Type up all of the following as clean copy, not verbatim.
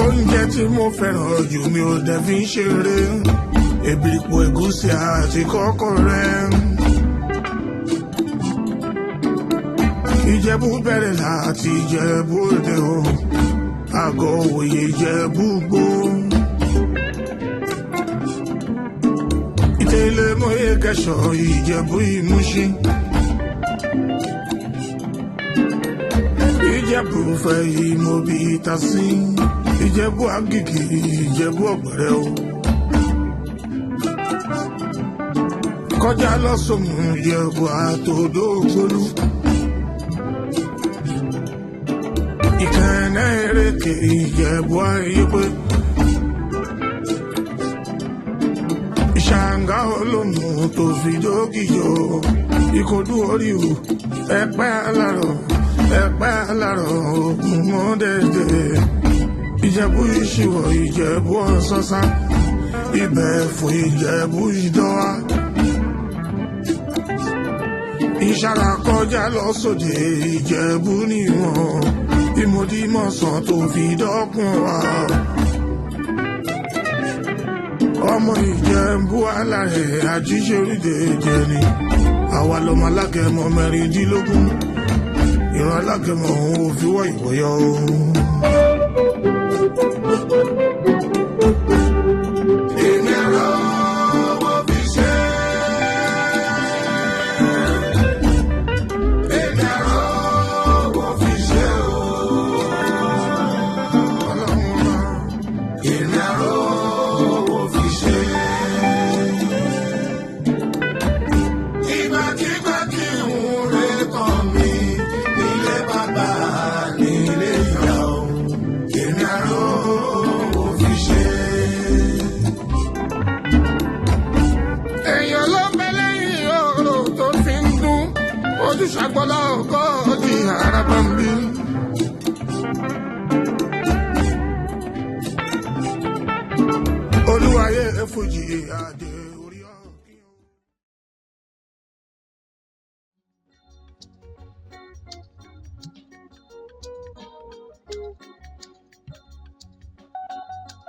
oúnjẹ tí mo fẹ́ràn jù mi ò dẹ̀ fi ń ṣeré èbìrìpò ẹ̀gúsí àti kọ́kọ́rẹ́. Ìjẹ̀bú bẹ̀rẹ̀ láti Ìjẹ̀bú Òde o àgọ́ òye Ìjẹ̀bú Gbó. Ìtẹ̀lẹ̀ mọ́yé Kẹ̀ṣọ́ Ìjẹ̀bú Ìmúṣin. Ìjẹ̀bú fẹ́ Ìmọ̀bí Ìtàsí. Ìjẹ̀bú Àgìgì Ìjẹ̀bú Ọ̀gbẹ̀rẹ̀ o. Kọjá lọ́sọ̀mù Ìjẹ̀bú àtòdó Ògbólú. Ìkànnì Èrèké Ìjẹ̀bú Ayépé. Ìṣàngá Olómù tó fi dókìjọ. Ìkòdú Oríwù Ẹ̀pẹ́ Alárọ̀ Ẹ̀pẹ́ Alárọ̀ Ògùn Mọ́dẹ̀dẹ̀. Ìjẹ̀bú Ìṣìwọ̀ Ìjẹ̀bú Ọ̀ṣọ́ṣá. Ìbẹ̀fún Ìjẹ̀bú Ìdọ́wà. Ìṣàrà kọjá lọ́sọ̀dẹ̀ Ìjẹ̀bú níwọ̀n. Ìmọ̀dímọ̀sán tó fi dọ́kun wa. Ọmọ Ìjẹ̀bú Alárẹ̀ Àjíṣe Orídèéjẹ ni. Àwa lọmọ alágẹmọ mẹ́rìndínlógún. Ìran alágẹmọ òun ò fi wọ́ ìwọ̀yọ́ o. Ṣàgbọ́lá ọkọ̀ di àràbà ń bí. Olúwayé Fújì Adé orí ọ̀kí.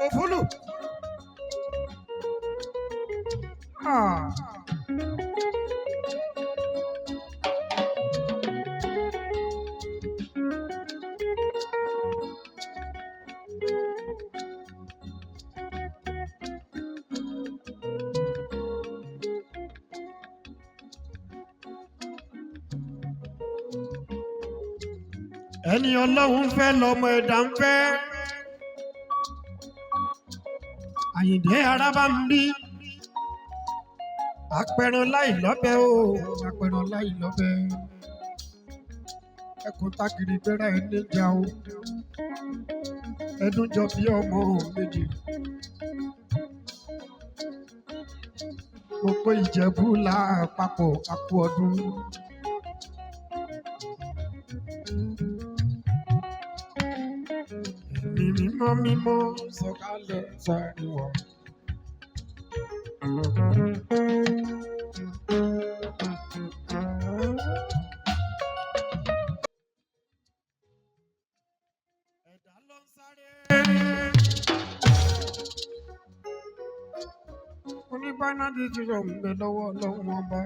Òfúlù. Ẹni Ọlọ́run fẹ́ lọ́mọ ẹ̀dá ń fẹ́. Àyìndé Araba ń bí. Apẹran láì lọ́bẹ̀ o, apẹran láì lọ́bẹ̀. Ẹkùn tágìrì gbéra ẹni jà o. Ẹdún jọ bí ọmọ méjì. Gbogbo Ìjẹ̀bú lápapọ̀ àkú ọdún. Mímọ́ mímọ́ sọ̀kalẹ̀ sáríwọ̀. Ẹ̀dá ló ń sáré. Oníbànà dídì rọ̀ ń bẹ lọ́wọ́ Ọlọ́run ọba.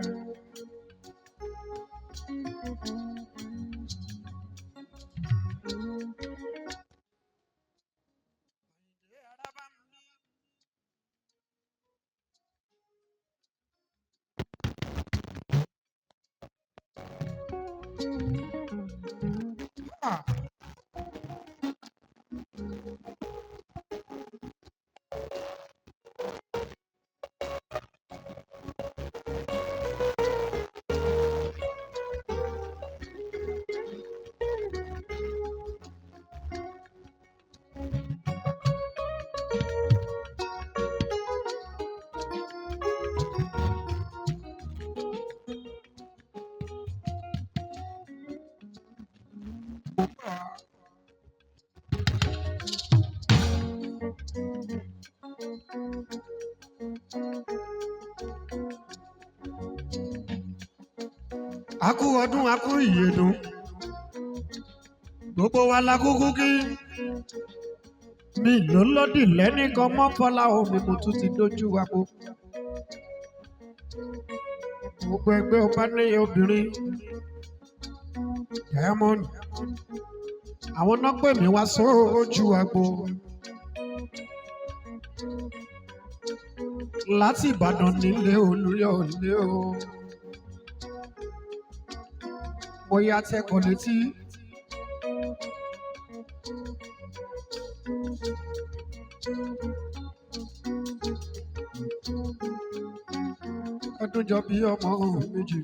Akú ọdún akú ìyèdún gbogbo wa la kúkú kí mi ló lòdì lẹ́nìkan mọ́ fọlá omi mo tún ti dójú àpò. Gbogbo ẹgbẹ́ ọba ní obìnrin Diamond àwọn náà pè mí wá sójú àgbo láti Ìbàdàn nílé Olúyọ̀lé o. Mo yá tẹkọ̀ létí. Ẹdún jọ bí ọmọ méjì.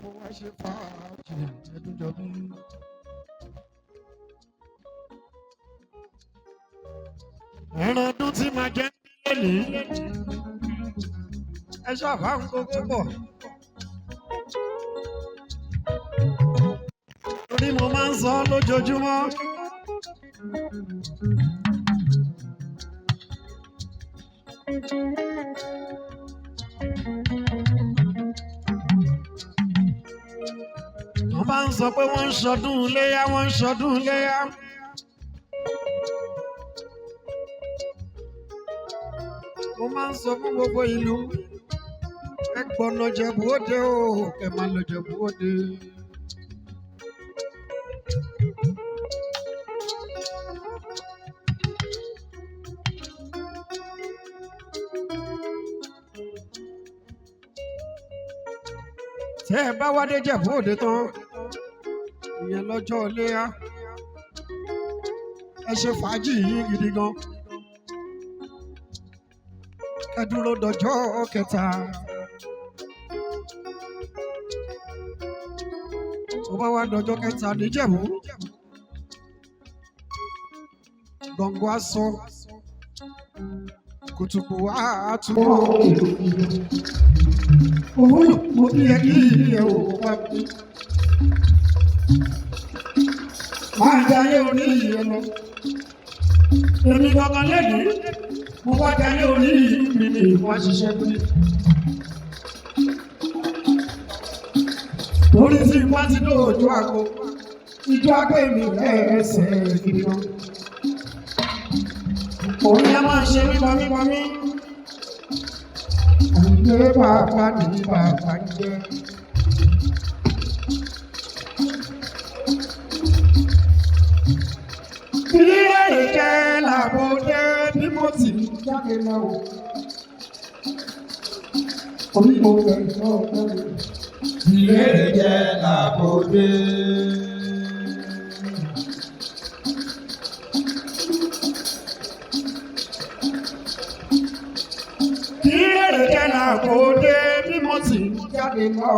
Mo wá ṣe fàájì ẹdún jọ bí. Ẹran ọdún tí màá jẹ́ lónìí. Ẹ ṣàbá ń gbogbo bọ̀. Torí mo máa ń sọ lójoojúmọ́. Wọ́n bá ń sọ pé wọ́n ń ṣọdún iléyá, wọ́n ń ṣọdún iléyá. Mo máa ń sọ fún gbogbo ìlú, ẹ gbọ́nà Jẹ̀bú Òde o, ẹ máa lọ Jẹ̀bú Òde. Tẹ́ ẹ bá wá dé Jẹ̀bú Òde tán, ìyẹn lọ́jọ́ iléyá, ẹ ṣe fàájì yín gidi gan. Ẹ dúró dọjọ́ kẹta. Tó bá wá dọjọ́ kẹta níjẹ̀bú, gbọ̀ngàn aṣọ, kùtùkù á tún. Òun mo bí ẹ kí ẹ ò wá bí. Máa jayé orí ẹ lọ. Èmi kankan lẹ́nu, mo wá jayé orí mi ni wọ́n ṣiṣẹ́ bí. Torí tí wọ́n ti lò ojú àgbo, ìjọ àgbẹ̀ mi ẹsẹ̀ gidi gan. Òun yẹn máa ń ṣe mímọ́mí. Àyè bàbá ní bàbá jẹ́. Ilé ìjẹ́ làbọ̀ jẹ́ bí mo ti jáde lọ. Orí mo fẹ́ sọ ọ́. Ilé ìjẹ́ làbọ̀ jẹ́. Àbòdé bí mo ti jáde lọ.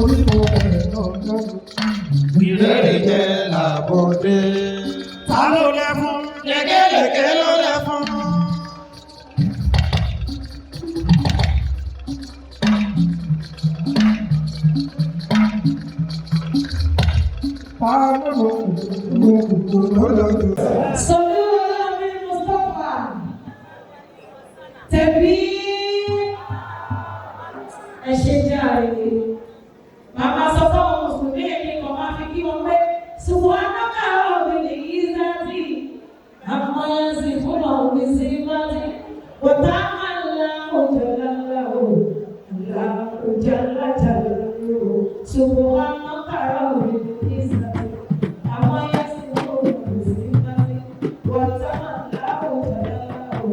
Orí mo bẹ̀rẹ̀ lọ́dọ́. Ìrẹ́lẹ̀ jẹ́ làbòdé. Ta ló lẹ fún? Lékelèké ló lẹ fún. Tẹ̀bí ẹ ṣe jàre. Màmá sọ fún àwọn mùsùlùmí èmi kan máa fi kí wọn pé ṣùgbọ́n anáka ọ̀gbìn lè yí sáàtì. Àmọ́ sì fún ọ̀gbìn sí bàtì. Wọ́tá àlá òjò lálá o. Àlá òjò lájà lórí o. Ṣùgbọ́n anáka ọ̀gbìn lè yí sáàtì. Àmọ́ sì fún ọ̀gbìn sí bàtì. Wọ́tá àlá òjò lálá o.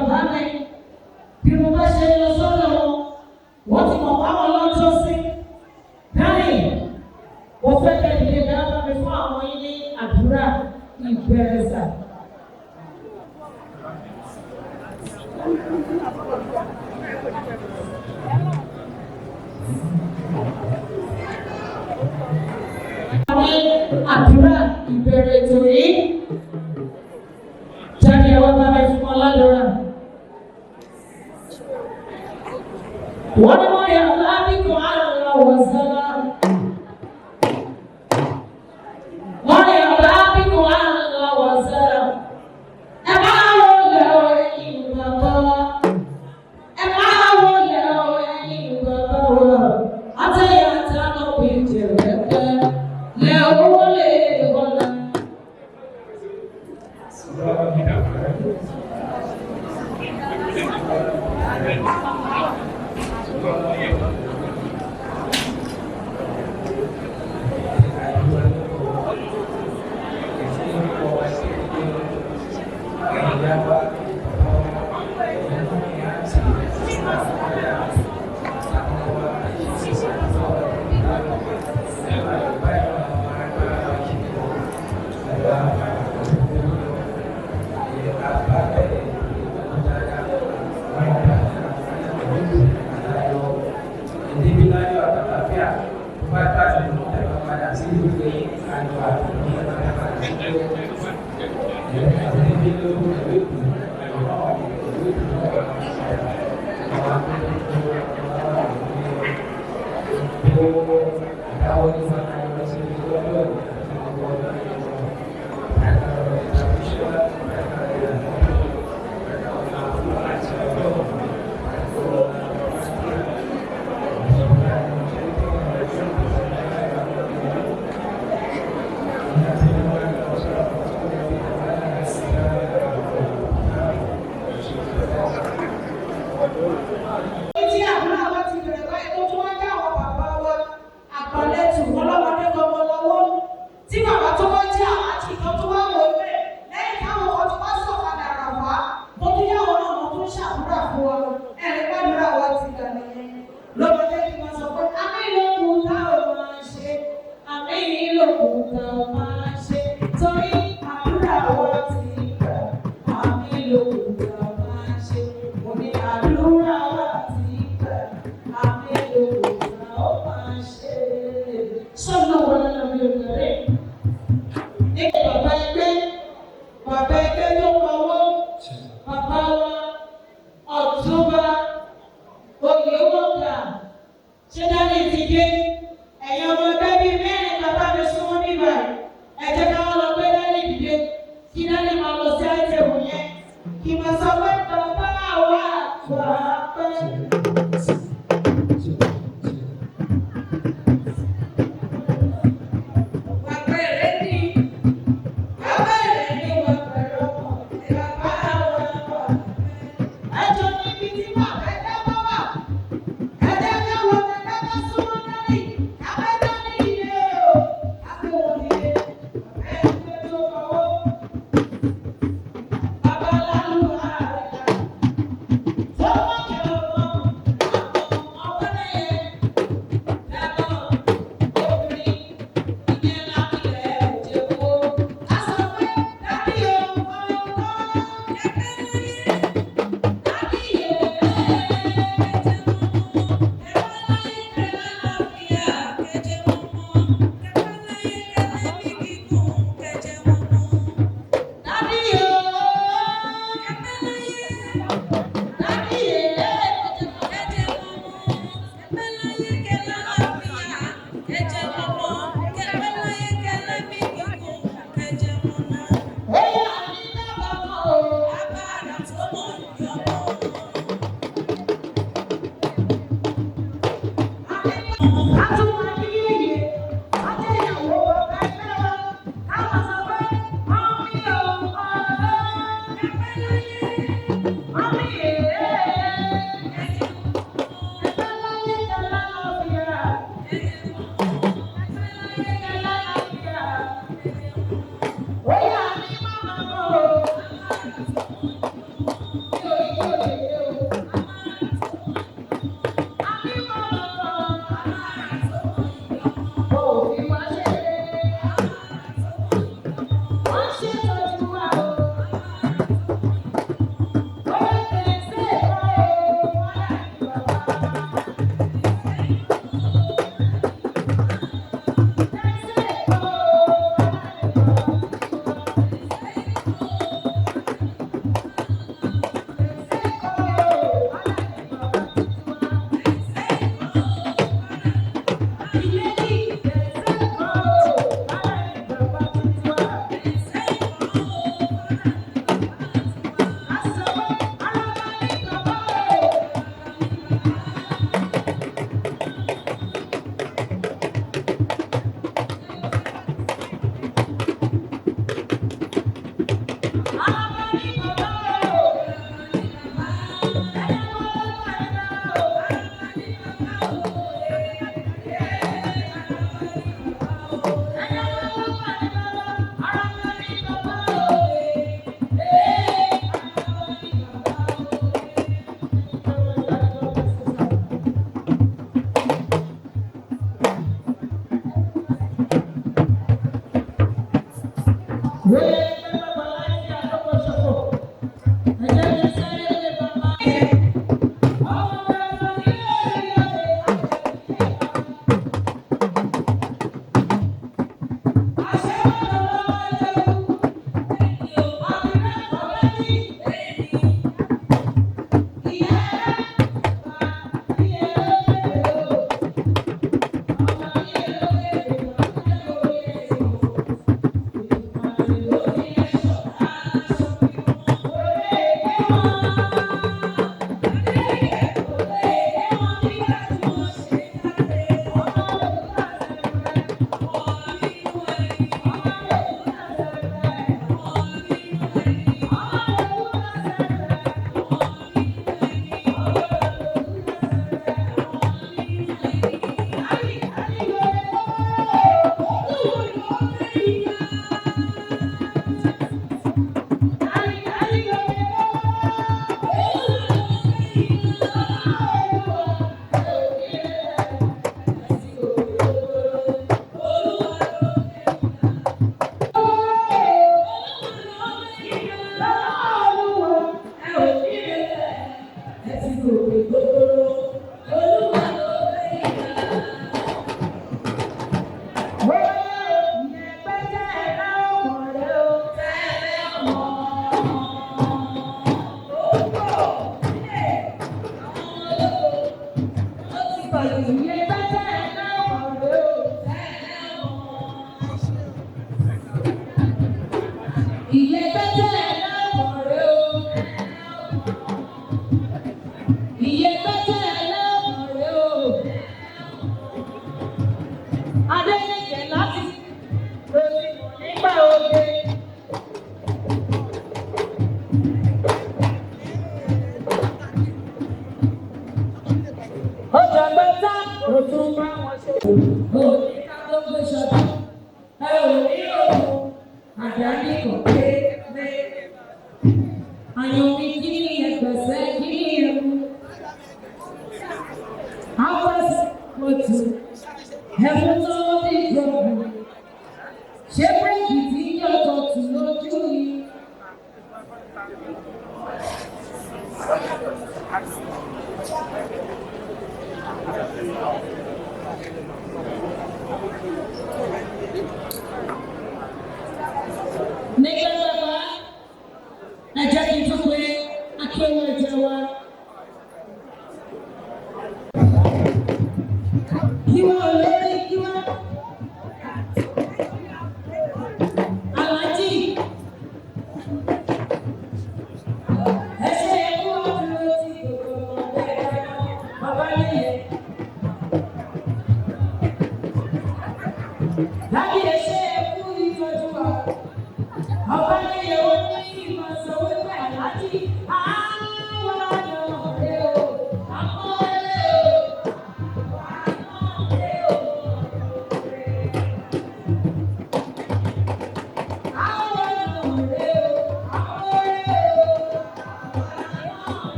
bàbá mi bí mo bá ṣe lọ sọ́dọ̀ wọn wọ́n ti mọ̀ báwọn lọ́jọ́ sí dáì mo fẹ́ kẹ́kẹ́ dábàá mi fún àwọn yín ní àdúrà ìbẹ̀rẹ̀ sà. Àdúrà ìbẹ̀rẹ̀ ètò yìí jáde ẹwà bá mi fún ọ ládùúrà. Wọ́n ní wọ́n yà lábí kan àlọ́ wọ̀ sẹ́lá. Wọ́n yà lábí kan àlọ́ wọ̀ sẹ́lá. Ẹ máa wọlé ọ ẹ̀yin bàbá wa. Ẹ máa wọlé ọ ẹ̀yin bàbá wa. Àtẹ̀yà àtàlọ́ bí jẹ̀rẹ̀ pẹ́. Lẹ́ owó lè wọlé. Àdúrà wa ti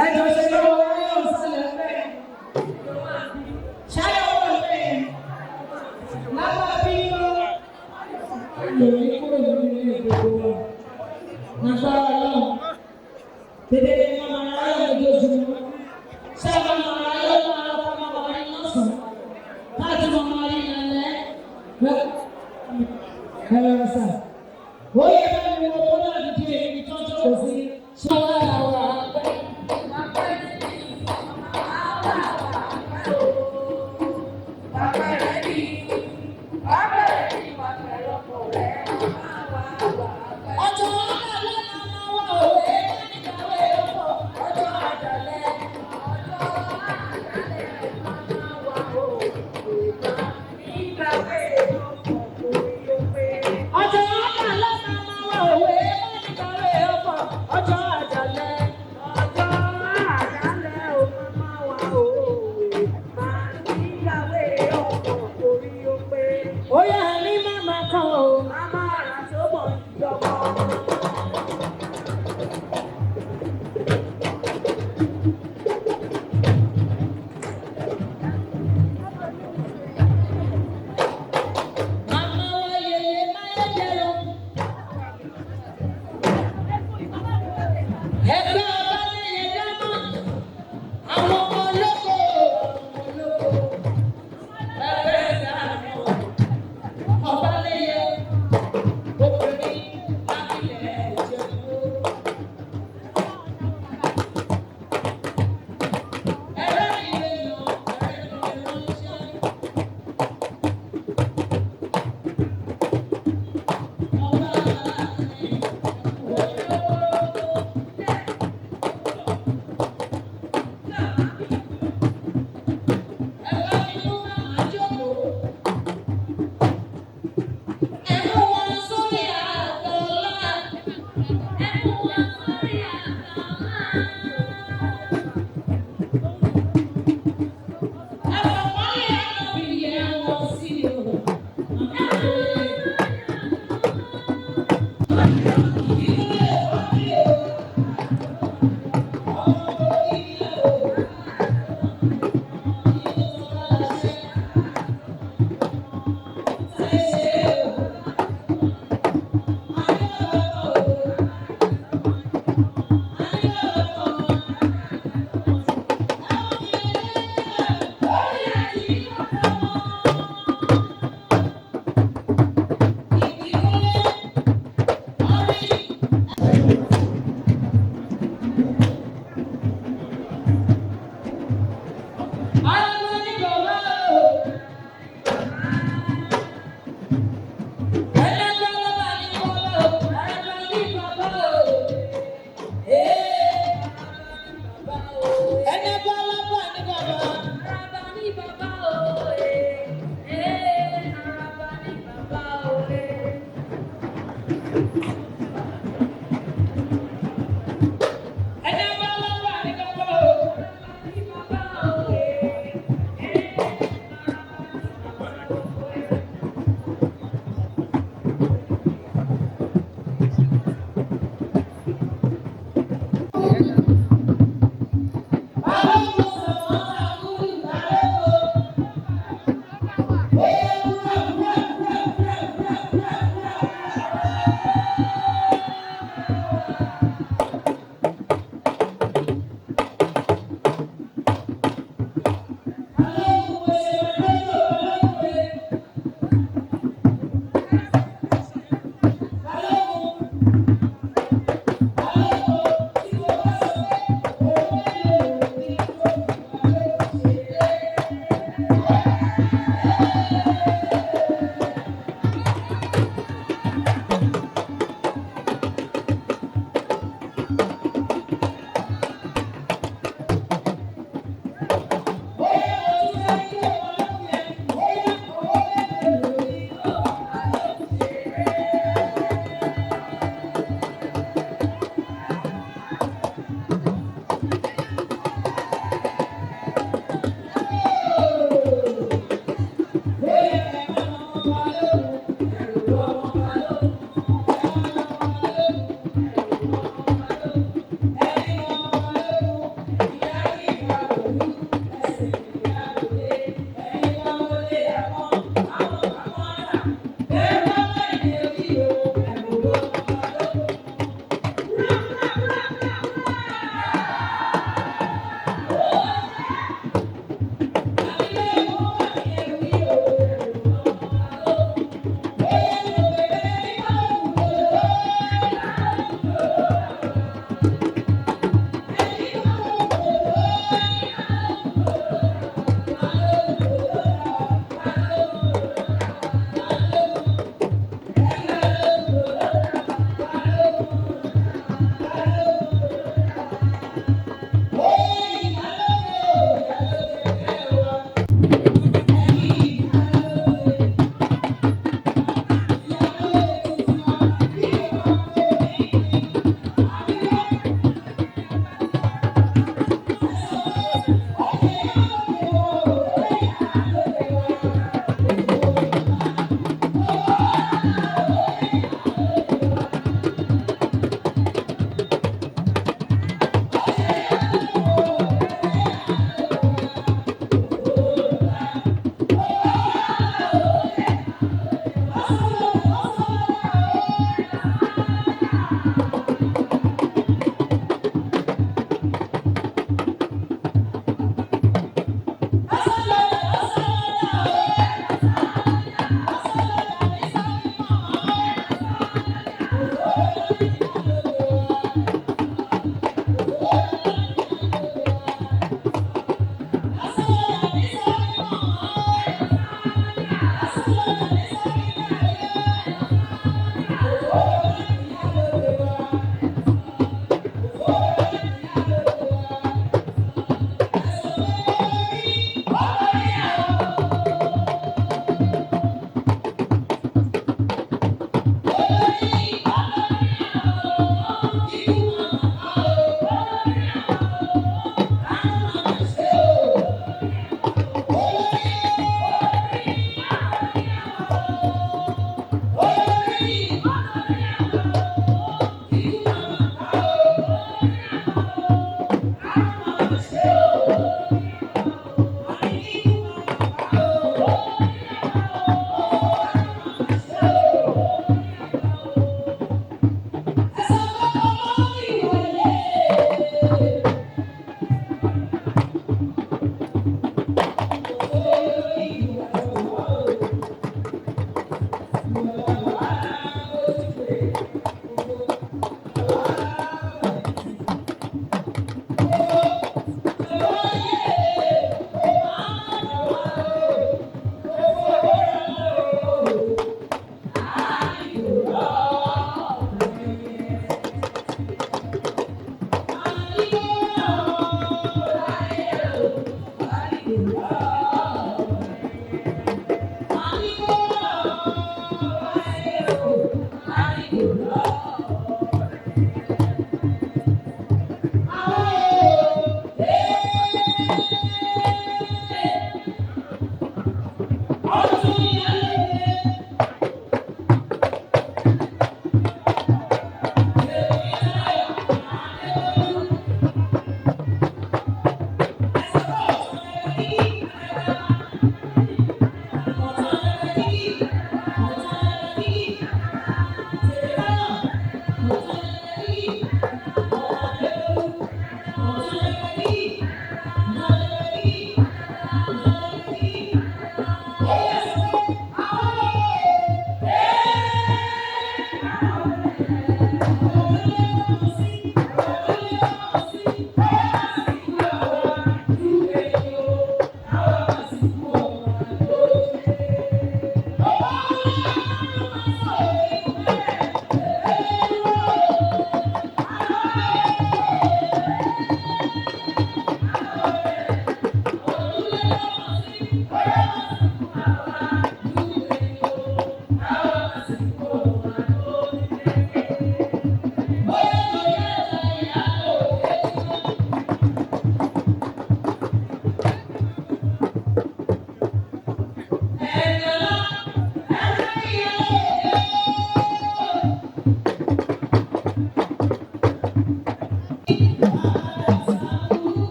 Ẹjọ́ ṣe lọ́wọ́ ní ọ̀sẹ̀lẹ̀ fẹ́. Ṣáyọ̀ wọ̀ fẹ́. Lábà bí lọ. Lòní kúrò nínú ilé ìgbòho wa. Nàgbára náà. Tètè ní màmá ayọ̀ lójoojúmọ́. Sábà màmá ayọ̀ máa lọ fún màmá ayọ̀ lọ́sàn. Láti màmá ayọ̀ lálẹ́. Ẹ̀rọ sà. Ó yẹ ká ní wọ́n tó náà di èyí tó tó kò sí. Ṣọ́wọ́ àwọn àgbẹ̀. Ọjọ́ ọ̀la lọ́nà máa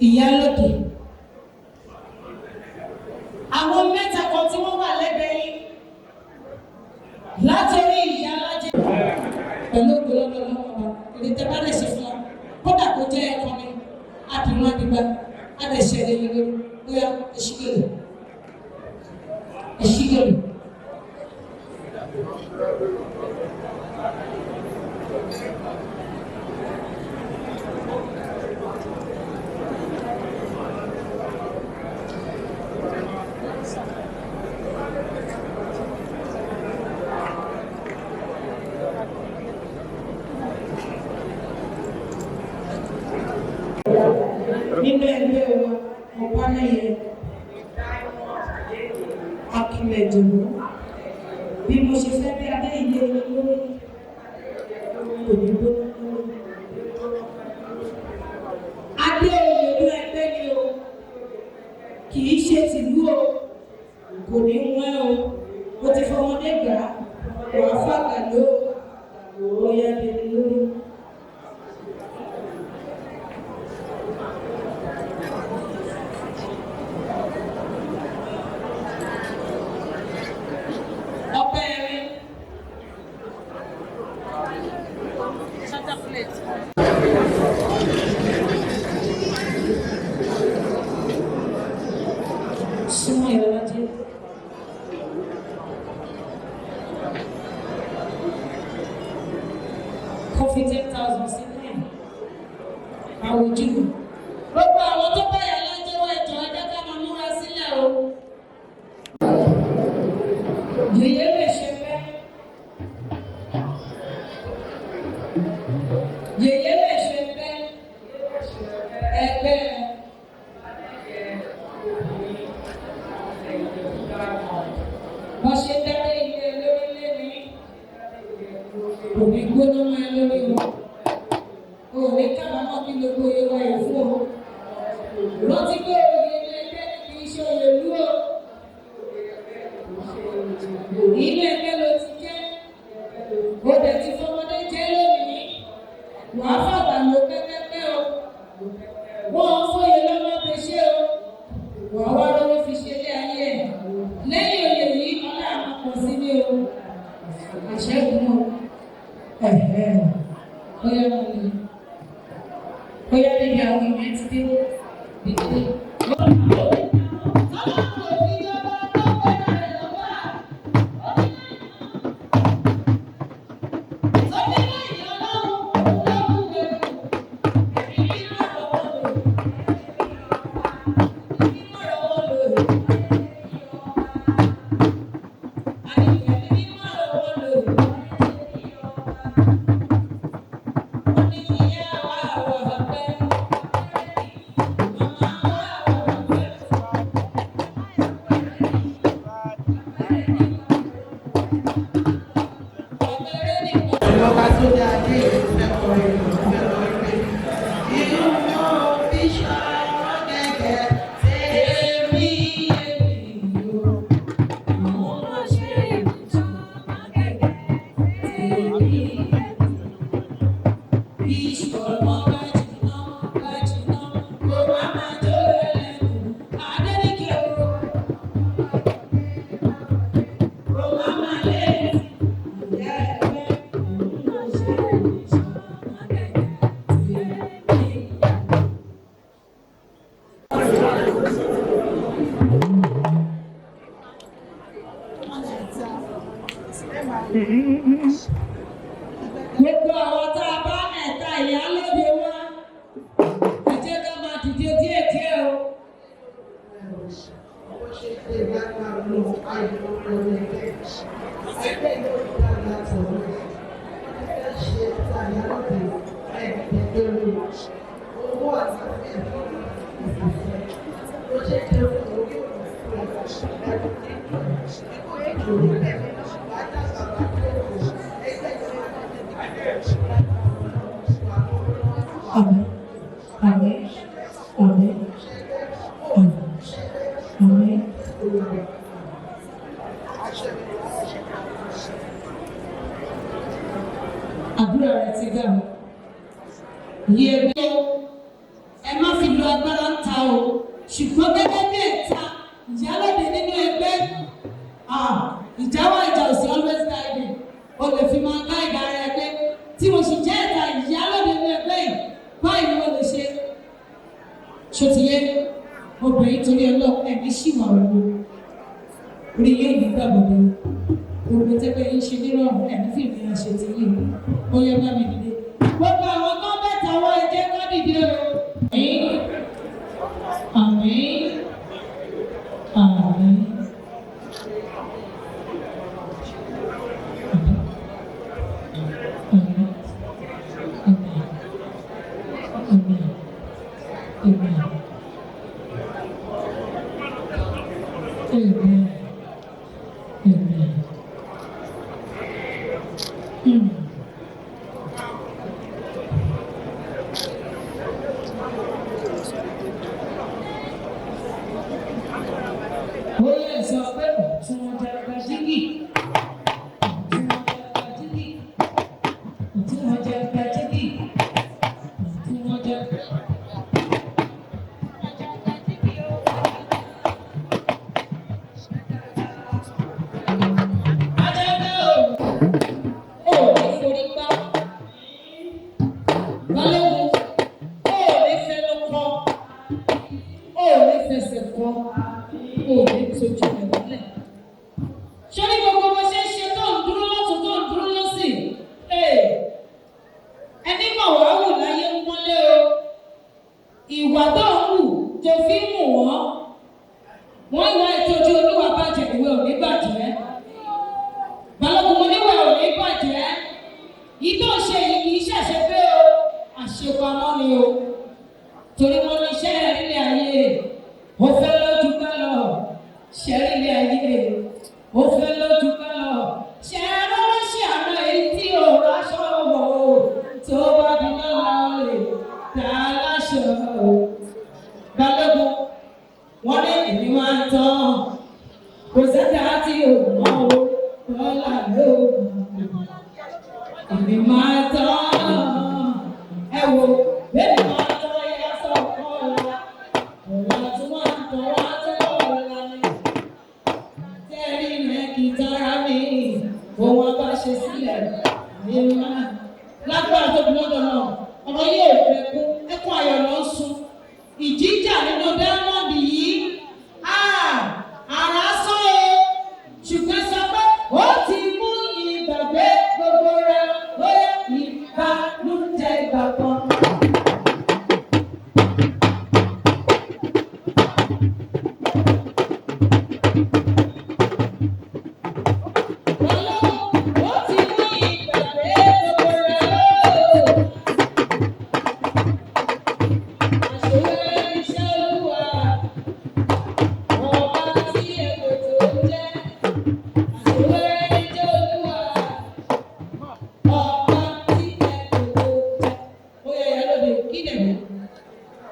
Ìyálóde àwọn mẹ́ta kan tí wọ́n wà lẹ́gbẹ̀ẹ́ yín látọrí ìyálájẹ pẹ̀lú ògbólọ́gbọ́ lọ́wọ́ èdè tẹ́ bá lè ṣe fún wa kódà kó jẹ́ ẹ̀kọ́ mi àdùnnú àdìgbà á lè ṣe ẹ̀rẹ́ yìí lórí bóyá ẹ̀ṣígẹ̀lẹ̀ ẹ̀ṣígẹ̀lẹ̀. Nínú ẹgbẹ́ wa Ọ̀pálẹ̀yẹ Akínlẹ̀dùnú bí mo ṣe fẹ́ bí adé ilé lórí òyìnbó adé òyìnbó ẹgbẹ́ ni o kì í ṣe tìlú o kò ní wọ́n o ti fọmọdé gbà wàá fàgbà ló oyè lè lórí. Súnmọ́ ìrọ̀lájẹ́. Kọfí 10,000 sílẹ̀. Àwùjọ. Gbogbo àwọn tó bá yà lájẹ́ wọ ẹ̀jọ̀ ẹjẹ́ ká máa múra sílẹ̀ o. Yèyé lè ṣe bẹ́ẹ̀. Yèyé lè ṣe bẹ́ẹ̀. Ẹgbẹ́ wọ́n ṣe dáre ilé lórílẹ̀ ní òní gbóná máa lórí wọn. Òní kábàámọ̀ kí gbogbo ìwà ẹ̀ fún ọ. Rántí pé òye ẹgbẹ́ kì í ṣe òye lú o. Ilé ẹgbẹ́ ló ti jẹ́. Ó dẹ̀ ti fọmọdé jẹ́ lónìí. Wàá fàgbà ló pẹ́pẹ́pẹ́ o. Wọ́n fòye lọ́wọ́ fi ṣe o. Wàá wá lọ́wọ́ fi ṣe ilé ayé ẹ̀. Lẹ́yìn òye yìí, ọlá àwọn kò sí ní o. Àṣẹ́gun o. Bóyá wọn ni. Bóyá níbi àwọn ìyẹn ti dé. Dìde. Thank you. Ọba tó dé adé ìfẹ́ kọrin ìfẹ́ lọ́ọ́ pé inú mọ́ bíṣọ́ gẹ́gẹ́ tèmi yóò. Gbogbo àwọn tá a bá ẹ̀ta ìyálóde wá, ẹ jẹ́ ká máa dìde díẹ̀díẹ̀ o. Àmín, àmín, àmín, àmín. Àdúrà rẹ̀ ti gbà mí. Yé mi o, ẹ má fi lo agbára ń ta o, ṣùgbọ́n gẹ́gẹ́ bí ẹ̀ta ìyálóde nínú ẹgbẹ́, ìjáwá ìjà òsì always guiding, o lè fi máa guide ara ẹgbẹ́. Tí mo sì jẹ́ ẹ̀ta ìyálóde nínú ẹgbẹ́ yìí, báyìí ni wọ́n lè ṣe. Ṣòtìyẹ obìnrin torí ọlọ́pàá ẹ̀mí ṣì wà wọ́n. Orí yóò ní gbàgbọ́dọ̀. Gbogbo tẹ́gbẹ́ yín ṣe nírọ̀rùn ẹ̀mí fìdí àṣẹ ti yìí. Ó yẹ bá mi dìde. Gbogbo àwọn tó mẹ́ta wá ẹjẹ́ ká dìde o. Àmín. Àmín.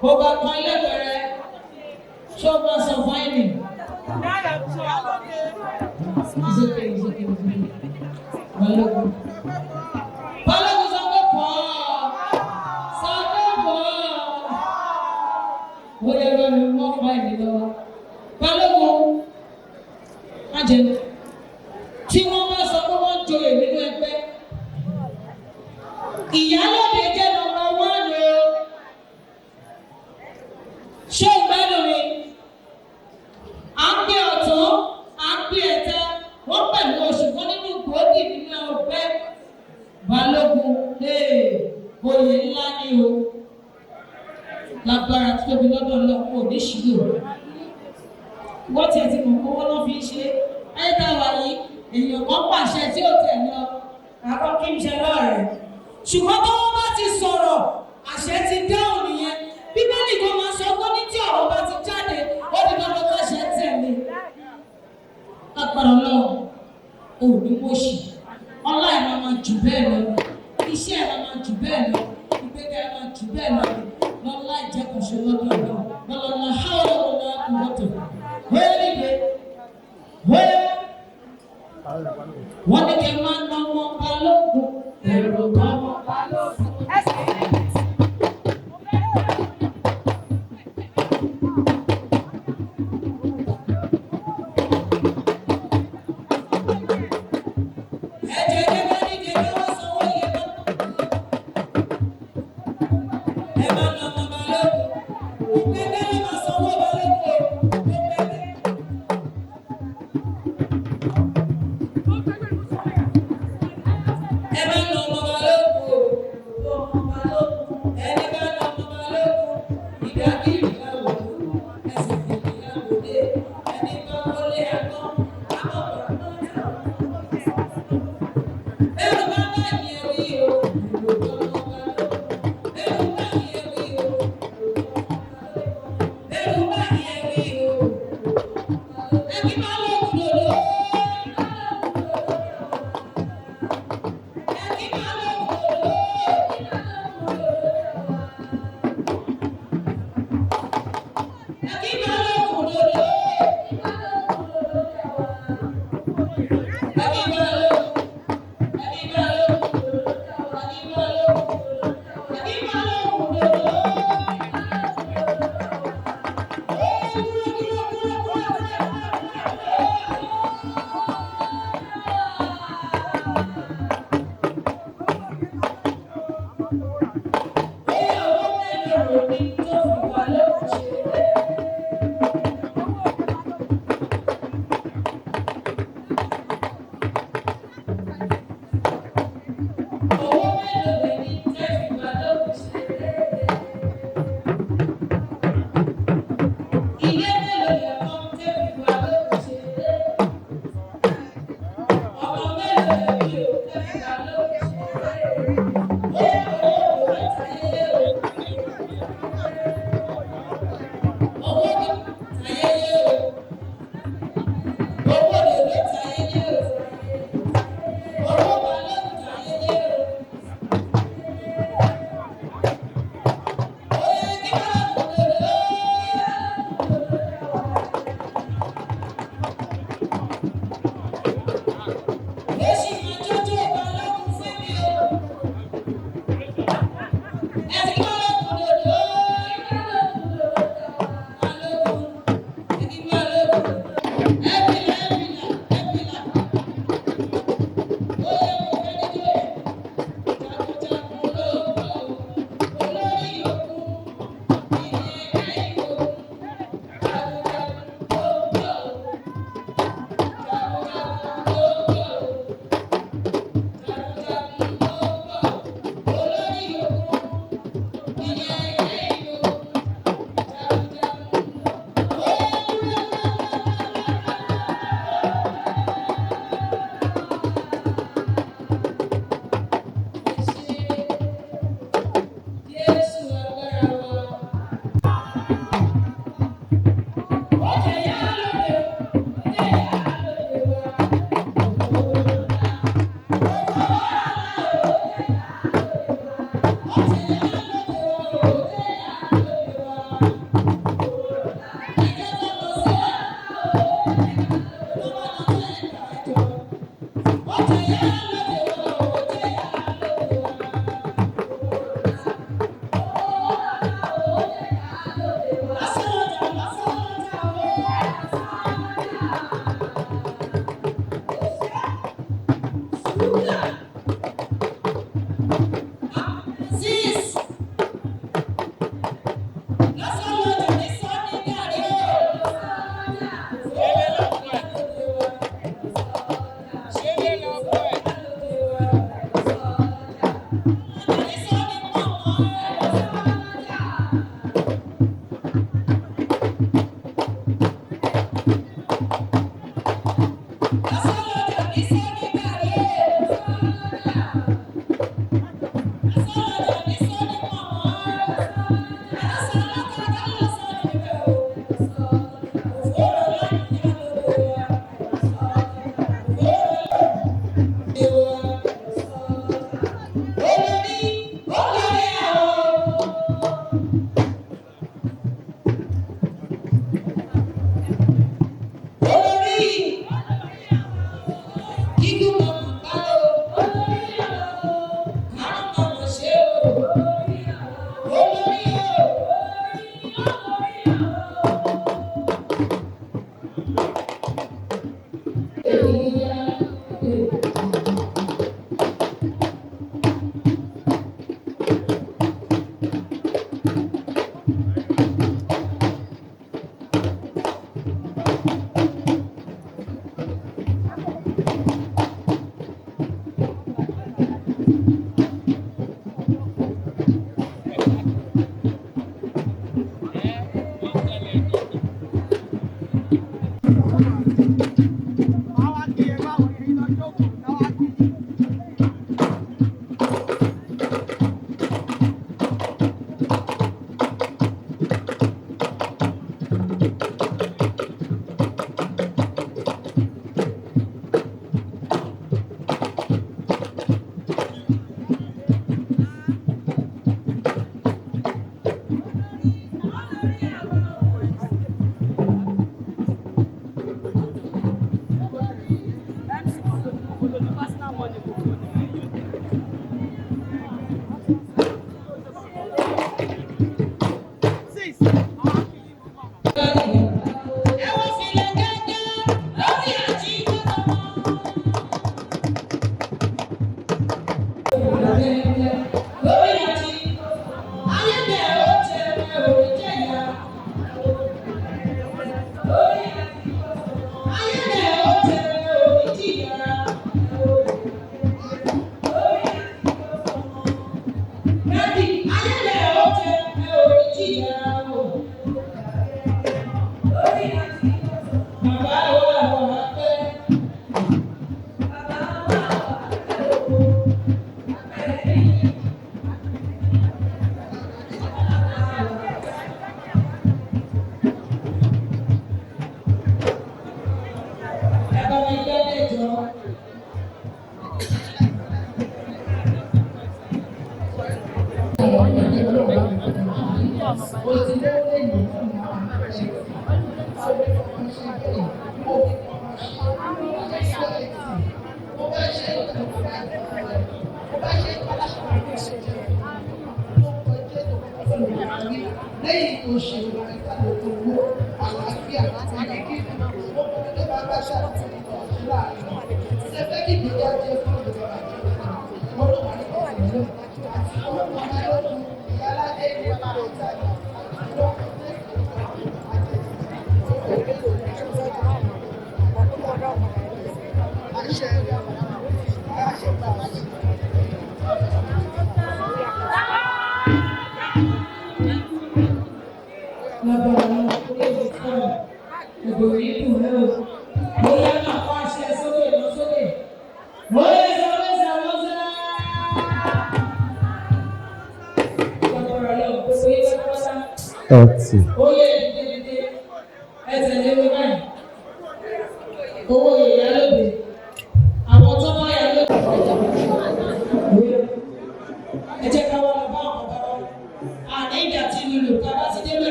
kó bá kan ilé bẹ̀rẹ̀ ṣó bá sọ fáìlì. Balógun. Balógun sọ pé pọ̀ sọ pé pọ̀. Ó yẹ kí wọ́n mú fáìlì lọ́wọ́. Balógun má jẹ tí wọ́n bá sọ pé wọ́n joyè nínú ẹgbẹ́. Ìyálóde jẹ́ nọ́mbà 1 o. Ṣé ìgbádùn mi? À ń gbé ọ̀tún, à ń gbé ẹ̀ta, wọ́n pẹ̀lú oṣù kan nínú gbòógì nínú ọgbẹ́. Balógun, oyè ńlá ni o. Lágbára tó tóbi lọ́dọ̀ lọ́pọ̀ oníṣìlò. Wọ́n tiẹ̀ ti mọ̀ owó náà fi ń ṣe. Ayé tá a wà yìí, èèyàn kan pàṣẹ tí ó tẹ̀ lọ. Àkọ́ kí n ṣe lọ́rẹ̀. Ṣùgbọ́n tó wọ́n bá ti sọ̀rọ̀, àṣẹ ti dáhùn nìyẹn. Bíbélì kan máa sọ pé ní tí ọ̀rọ̀ bá ti jáde, ó di dandan ká ṣe tẹ̀lé. Lágbára Ọlọ́run, ò ní mọ̀ṣì. Ọlá ẹ̀ máa jù bẹ́ẹ̀ lọ. Iṣẹ́ ẹ̀ máa jù bẹ́ẹ̀ lọ. Ìgbéga ẹ̀ máa jù bẹ́ẹ̀ lọ. Lọ́lá ìjẹ́kọ̀ṣe lọ́dọ̀ ọ̀dọ̀. Lọ́lọ́lá háwọ́ lọ́wọ́ kò wọ́tò. Wẹ́ẹ́rì dé. Wẹ́ẹ́. Wọ́n ní kí n máa ná wọn Balógun. Èrò bá wọn Balógun.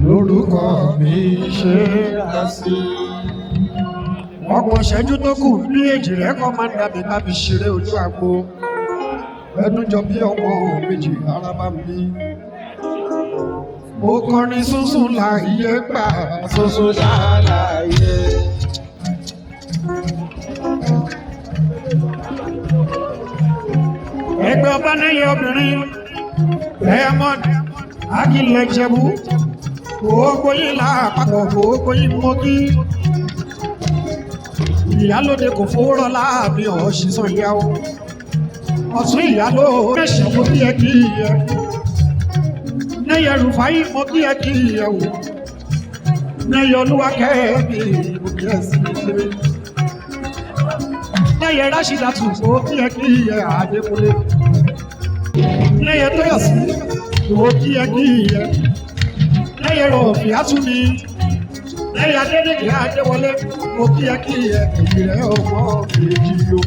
Lórúkọ mi ṣe àṣì. Ọgbọ̀n ìṣẹ́jú tó kù ní èjì rẹ̀ kọ́ máa ń dàbí bábí ṣeré ojú àgbo. Ẹnu jọ bí ọmọ méjì ara bá mi. Mo kọrin sunsun láàyè gbà sunsun ṣáláyé. Ẹgbẹ́ ọba nílé obìnrin Diamond Akílẹ̀ Jẹ̀bú. Gbogbo yín lápapọ̀ gbogbo yín mọ́ kí. Ìyálóde kò fowórọ́ láàbí ọ̀ṣìṣàn ìyàwó. Ọ̀tún ìyáló mẹ́sàn mo kí ẹ kí ẹ. Nẹ́yẹ Rùfáì mo kí ẹ kí ẹ wò. Nẹ́yẹ Olúwakẹ́ mi mo kí ẹ sí ilé. Nẹ́yẹ Rásídátù mo kí ẹ kí ẹ Adékúnlé. Nẹ́yẹ Tóyọ̀sí mo kí ẹ kí ẹ. Nẹ́yẹ Rọ̀fì Átúni. Nẹ́yẹ Adédèké Adéwọlé mo kí ẹ kí ẹ èyí rẹ̀ ọmọ méjì o.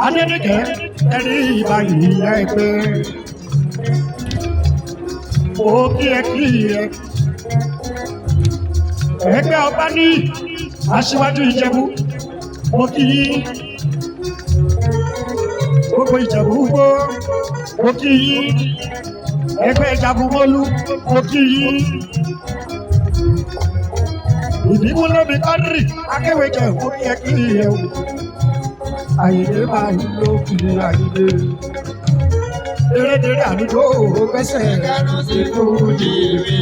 Adédèké ẹni ìbáyìí ìyá ẹgbẹ́. Mo kí ẹ kí ẹ. Ẹgbẹ́ ọba ní Aṣíwájú Ìjẹ̀bú. Mo kí yín. Gbogbo Ìjẹ̀bú gbó. Mo kí yín. Ẹgbẹ́ Jagunmólú. Mo kí yín. Ìbímúlómi Kọ́dírì Akéwéjẹ mo kí ẹ kí ẹ wò. Àyìnlé máa ń lo kiri àyìnlé. Dérédéré àlùjọ gbẹ́sẹ̀ dànù sí fújì mi.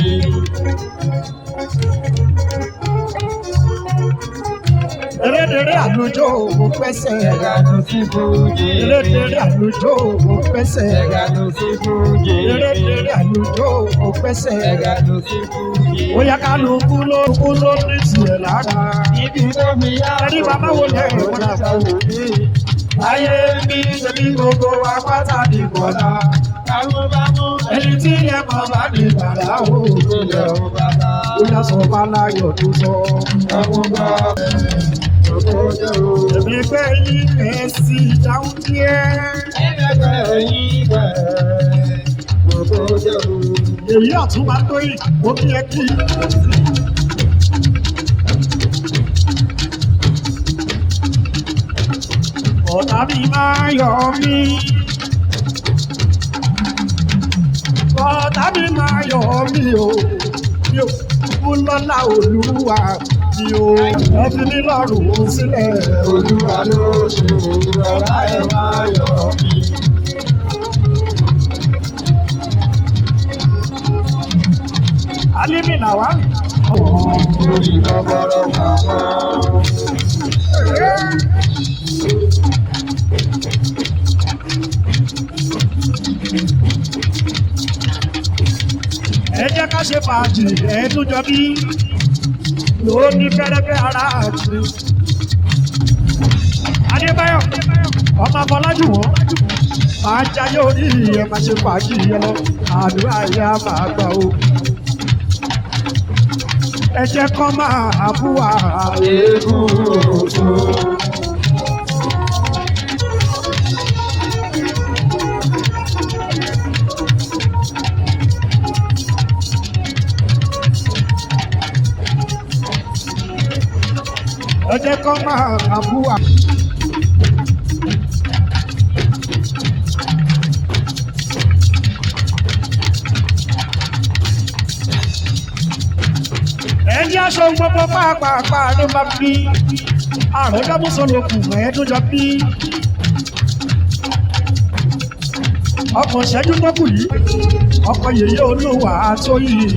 Dérédéré àlùjọ gbẹ́sẹ̀ dànù sí fújì. Dérédéré àlùjọ gbẹ́sẹ̀ dànù sí fújì. Dérédéré àlùjọ gbẹ́sẹ̀ dànù sí fújì. Bóyá kálukú ló ní tiẹ̀ lára. Ibi tó mi yá. Ẹni bàbá wo lẹ̀ wọ́n dà wò mí. Ayé mi ṣe bí gbogbo wa pátá ní bọ̀dá. Ẹni tí ẹ mọ̀ bá ní bàdá o. Ó yà sọ bá láyọ̀ tó sọ. Èmi pé yín ẹ̀ sí ìdáhùn díẹ̀. Èyí ọ̀tún máa tó yìí, ó kí ẹ kí. Ọ̀tá mi máa yọ̀ mí. Ọ̀tá mi máa yọ̀ mí o. ṣubú lọ́lá olúwa ni o. Ẹ fi mí lọ́rùn sílẹ̀. Olúwa ló ṣe ọ̀rá ẹ̀ máa yọ̀ mí. Alimi na wa. Orí kọ́kọ́rọ́ màmá. Ẹ jẹ́ ká ṣe fàájì ẹ̀ẹ́dúnjọ bí ló ní fẹ́rẹ́fẹ́ ara àti. Adébáyọ̀ ọmọ Afọlájú wọn máa jayé orí ẹ̀ máa ṣe fàájì yẹn lọ àdúrà yẹn á máa gbà o. Ẹ jẹ́ kọ́ máa bú wa eégún òkú. Ẹ jẹ́ kọ́ máa bú wa. Ẹjẹ́ aṣọ gbogbo pàápàá ló máa bí ààrẹ dámúsọ̀lọ́kù ẹ̀ẹ́dúnjọ bí ọkọ̀ ìṣẹ́jú tó kù yìí ọkọ̀ yèyé olúwa tó yìí.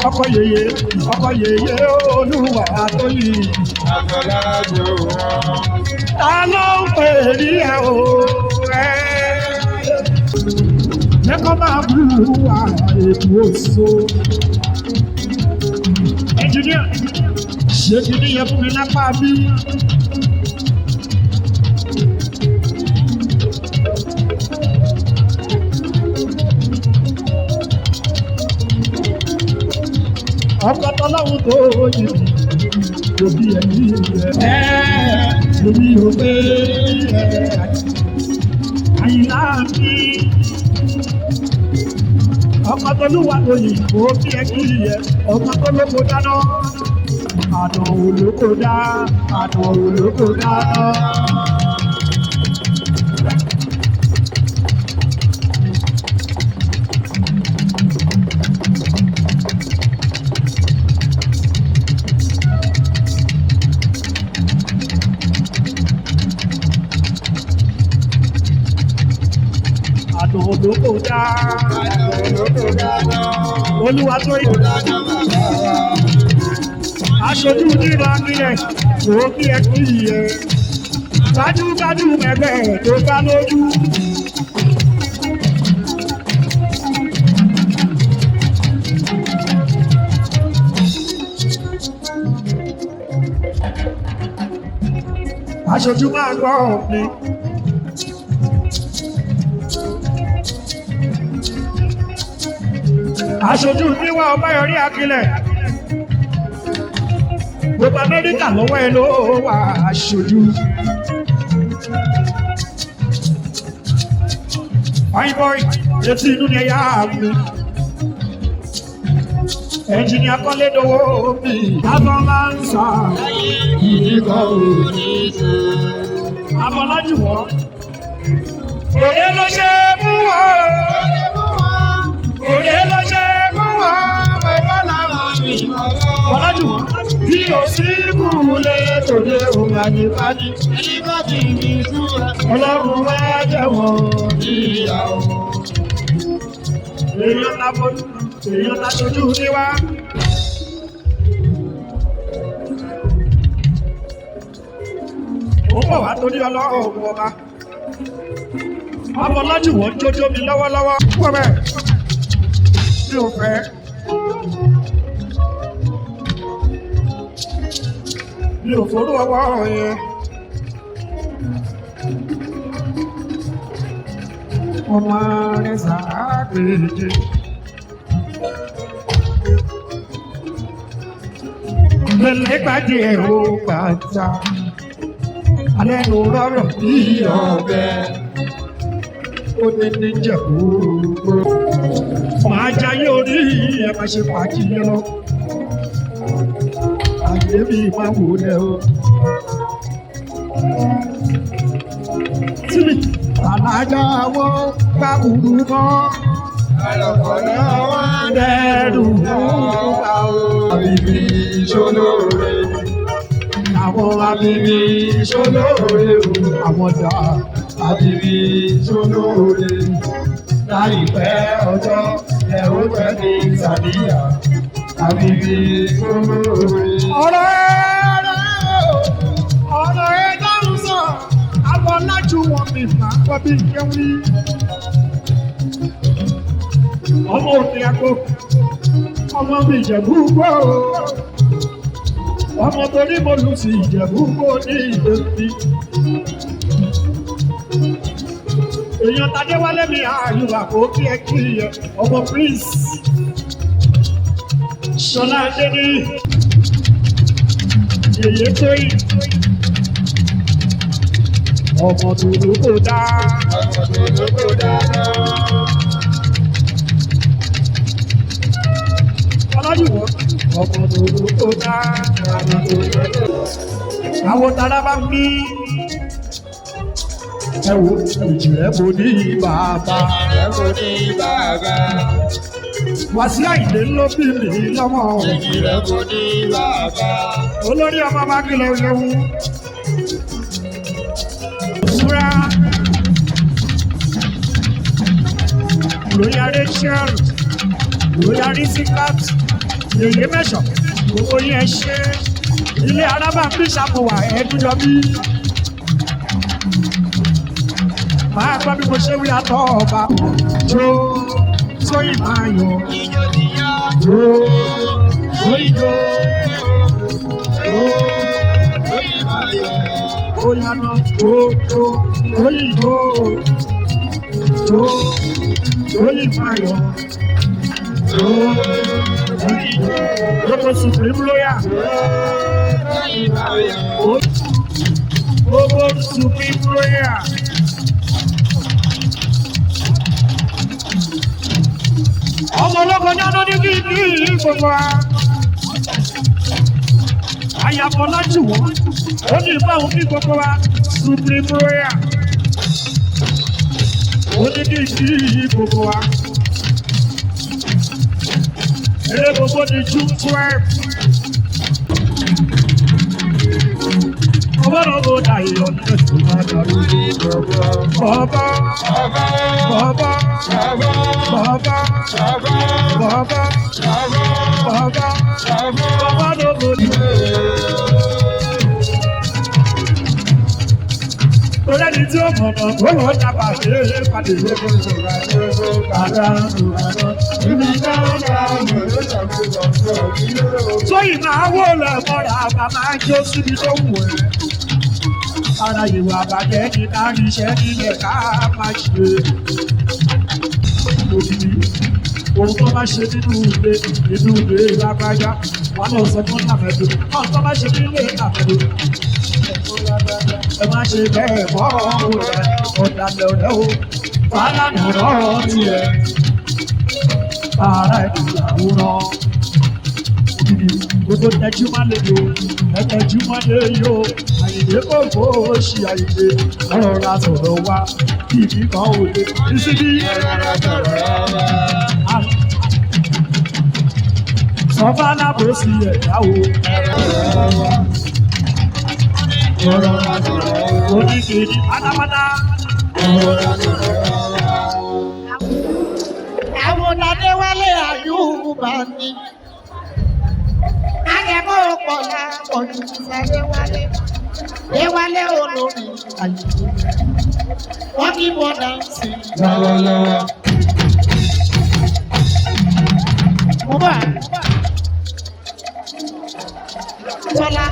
Ọkọ̀ yèyé olúwa tó yìí. Ta ló ń pè ní ẹ̀ o ẹ̀? Lẹ́kọ̀ọ́ máa bú wa ètò òṣò. Ẹnjìníà ṣé kí ní yẹ fún mi lápá bí? Ọkọ̀ tọ́lọ́hún tó yìí lóbi ẹ̀yí rẹ̀ lóbi òpè rẹ̀ àyìnlá mi. Ọkọ̀ tó lúwa lóyìnbó bí ẹ kí yẹ ọkọ̀ tó lóko dáná àdàn olóko dá àdàn olóko dáná. Àdàn olóko dá olúwa tó yẹ aṣojú nílò nílẹ̀ tó kí ẹ kí yẹ gbájúgbájú ẹgbẹ́ tó bá lójú. Aṣojú máa gbọ́ mi. Aṣojú níwá Ọbáyọrí Akílẹ̀ gbogbo Amẹ́ríkà lọ́wọ́ ẹ ló wà aṣojú. Fine boy etí inú ni ẹ̀yà mi. Ẹnjìnìà Kọ́lé dowó mi. Lábọ́ máa ń sà ìdíkọ̀ òní ṣe. Afọlájú wọ́n. Òye ló ṣe mú wọ́n. Òye ló ṣe mú wọ́n. Afọlájú wọ́n. Bí o sí kúlé tòde òun àyíkájí. Ẹni bá ti ní ìtura. Ọlọ́run wá jẹ̀wọ̀n ìyàwó. Èèyàn lábọ́dún. Èèyàn láṣojú níwá. Ó bọ̀ wá torí ọlọ́run ọba. Afọlájú wọ́n jójó mi lọ́wọ́lọ́wọ́. Wọ́n bẹ̀ mi ò fẹ́. Mi ò forú ọwọ́ yẹn. Ọmọ rẹ̀ sàágbèjì. Mẹ̀lẹ́gbàdì ẹ̀rọ gbàtà. Alẹ́ ló rọrọ̀ bí ọ̀bẹ. Ó ní ní jẹ̀bú. Màá jayé orí ẹ̀ máa ṣe fàájì yẹn lọ. Àyè mi máa wò lẹ́ o. Tíbi alájà wọ́n pa kúrú mọ́. Àlọ́kọ̀ọ́lọ́ wá Dẹ́rù mú bá o. àbíbí ìṣolóore. Àwọn Àbíbí ìṣolóore o. àwọn dà. Àbíbí ìṣolóore. Láìpẹ́ ọjọ́ ẹ ó fẹ́ ní ìsàníyà. Àbíbí ìṣolóore. Ọ̀rọ̀ ẹ dáhùn sọ. Àwọn alájú wọn mi máa gbọ́ bí jẹun rí. Ọmọ òní àgbo, ọmọ mi Ìjẹ̀bú gbọ́ o. Ọmọ torí mo lù sí Ìjẹ̀bú gbọ́ ní ìdòtí. Èèyàn Tadéwálé mi àyùbá kò kí ẹ kí ẹ ọmọ prince. Ṣọlá Adéní, Yèyé Tóyìn, ọmọ tòló kò dá. Ọmọ tó lóko dáadáa. Ọlọ́dúnwọ̀, ọmọ tòló kò dá. Àwọn tara bá ń bí. Ẹ wo ìjìnlẹ̀ mo ní bàbá. Ìjìnlẹ̀ kò ní bàbá. Wàsíù Àyìndé ló bí mi lọ́mọ. Ìjìnlẹ̀ kò ní bàbá. Olórí ọmọ bá kílẹ̀ léwu. Súra. Lóyá Rachel. Lóyá Risikat. Yèyé mẹ́sàn. Gbogbo yẹn ṣe. Ilé arábà ń bí ṣàmùwà ẹ̀ẹ́dúnjọ bí. Máa gbọ́ bí mo ṣe wí àtọ́ ọba. Jó sóyìn máa yọ. Ijó ti yá. Jó sóyìn jó. Jó Lóyìn máa yọ. bóyá náà jó jó sóyìn jó. Jó sóyìn máa yọ. Jó sóyìn jó. Gbogbo supreme lawyer. Lóyìn máa yọ. Gbogbo supreme lawyer. Ọmọ ológun ní ọdún ní kí ní gbogbo wa. Àyàfọ́ lájú wọ́n. Ó ní ìbáwọn ní gbogbo wa. Supreme lawyer. Ó ní kí ní gbogbo wa. Eré gbogbo ní June 12. Ọmọ náà mo dà ìyọ̀ ní ẹ̀sùn máa dàrú. Bàbá, Bàbá. bàbá, Bàbá. bàbá, Bàbá. bàbá, Bàbá. bàbá, bàbá náà mo dì. Torí ẹni tí ó mọ̀nà tó lọ jábà ṣe é pàdé lóko ìṣòro àti bàbá ìrànà. Ibi dáadáa mọ̀ ló ṣàkóso ọ̀sán ìlú. Sóyìn máa wó lẹ̀ mọ́ra bàbá jó síbi tó wù ẹ́. Ara ìwà àbàjẹ́ ni láti iṣẹ́ nílẹ̀ ká máa ṣe. Òbí ohun tó bá ṣe nínú ilé lágbájá wà lọ sọ fún àmẹ́dù. Ohun tó bá ṣe nílé àmẹ́dù. Ẹ má ṣe bẹ́ẹ̀ mọ́ ọ̀hún rẹ̀ ọ̀dàlẹ̀ ọ̀dẹ́ o. Fàlà nìrọ̀ tiẹ̀. Ara ìyàwó rán. Gbogbo tẹjú máa lè lò, ẹtẹjú máa lè yó. Àyìnlé kòkó ṣì Àyìnlé, ọ̀rọ̀ ra sọ̀rọ̀ wá, kí kíkan ò lè. Ìsìnkí Rárá sọ̀rọ̀ wá. sọ́fà lábòsí ẹ̀dáwó. Rárá sọ̀rọ̀ wá. Oníkèéjì pátápátá. Rárá sọ̀rọ̀ wá. Àwọn Tadéwálé Àyùbá ni. Akẹ́kọ̀ọ́ pọ̀ lápọ̀ jù Tadéwálé. Déwálé olórí Àyùbá. Wọ́n kí bọ́dà sí. Lọ́wọ́lọ́wọ́. Mo bá a. Sọlá.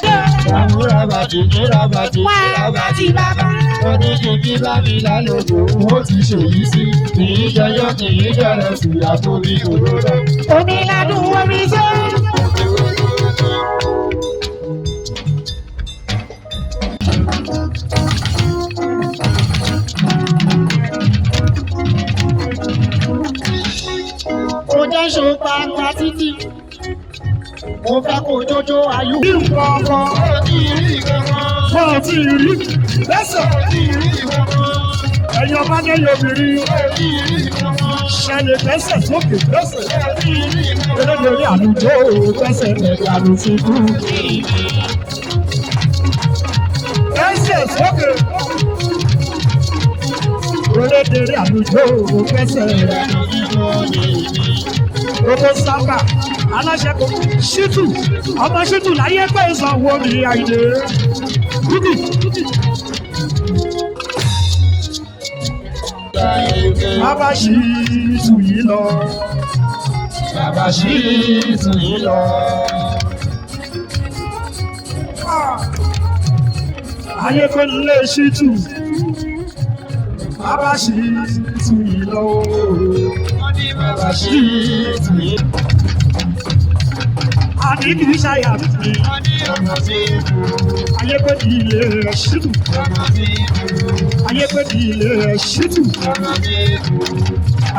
Àmúra bàtì, múra bàtì, Wá múra àti bàtì. bàbá. Oníkìkí bá mi lálejò, ó ti ṣèyí sí. Kìí jẹyọ, kìí jẹrẹ sí àtòbí òróró. Onílàdùn omi sọ́. Ó jẹ́ ṣòpá àgbà títì. Mo fẹ́ kó jójó Àyùbá. Bí nǹkan ọkọ Ó ti rí ìkankan. fún ọtí rí lẹ́sẹ̀. Ó ti rí ìkankan. ẹ̀yin ọba ní ẹ̀yìn obìnrin ṣẹlẹ̀ fẹsẹ̀ sókè fẹsẹ̀ elédèrè àlùjọ fẹsẹ̀ ẹ̀ka ló ti kú. Fẹsẹ̀ sókè elédèrè àlùjọ fẹsẹ̀ gbogbo sábà aláṣẹ kò ṣítù ọmọ ṣítù láyé pé ìsanwó mi àìlè kúkì. Bàbá ṣì tù yìí lọ. Bàbá ṣì tù yìí lọ. Ayé kò lè ṣí tù. Bàbá ṣì tù yìí lọ. Bàbá ṣì tù yìí lọ. Àní kì í ṣàyà mi. Ayé kò di ilé rẹ̀ ṣí tù. Ayé kò di ilé rẹ̀ ṣí tù.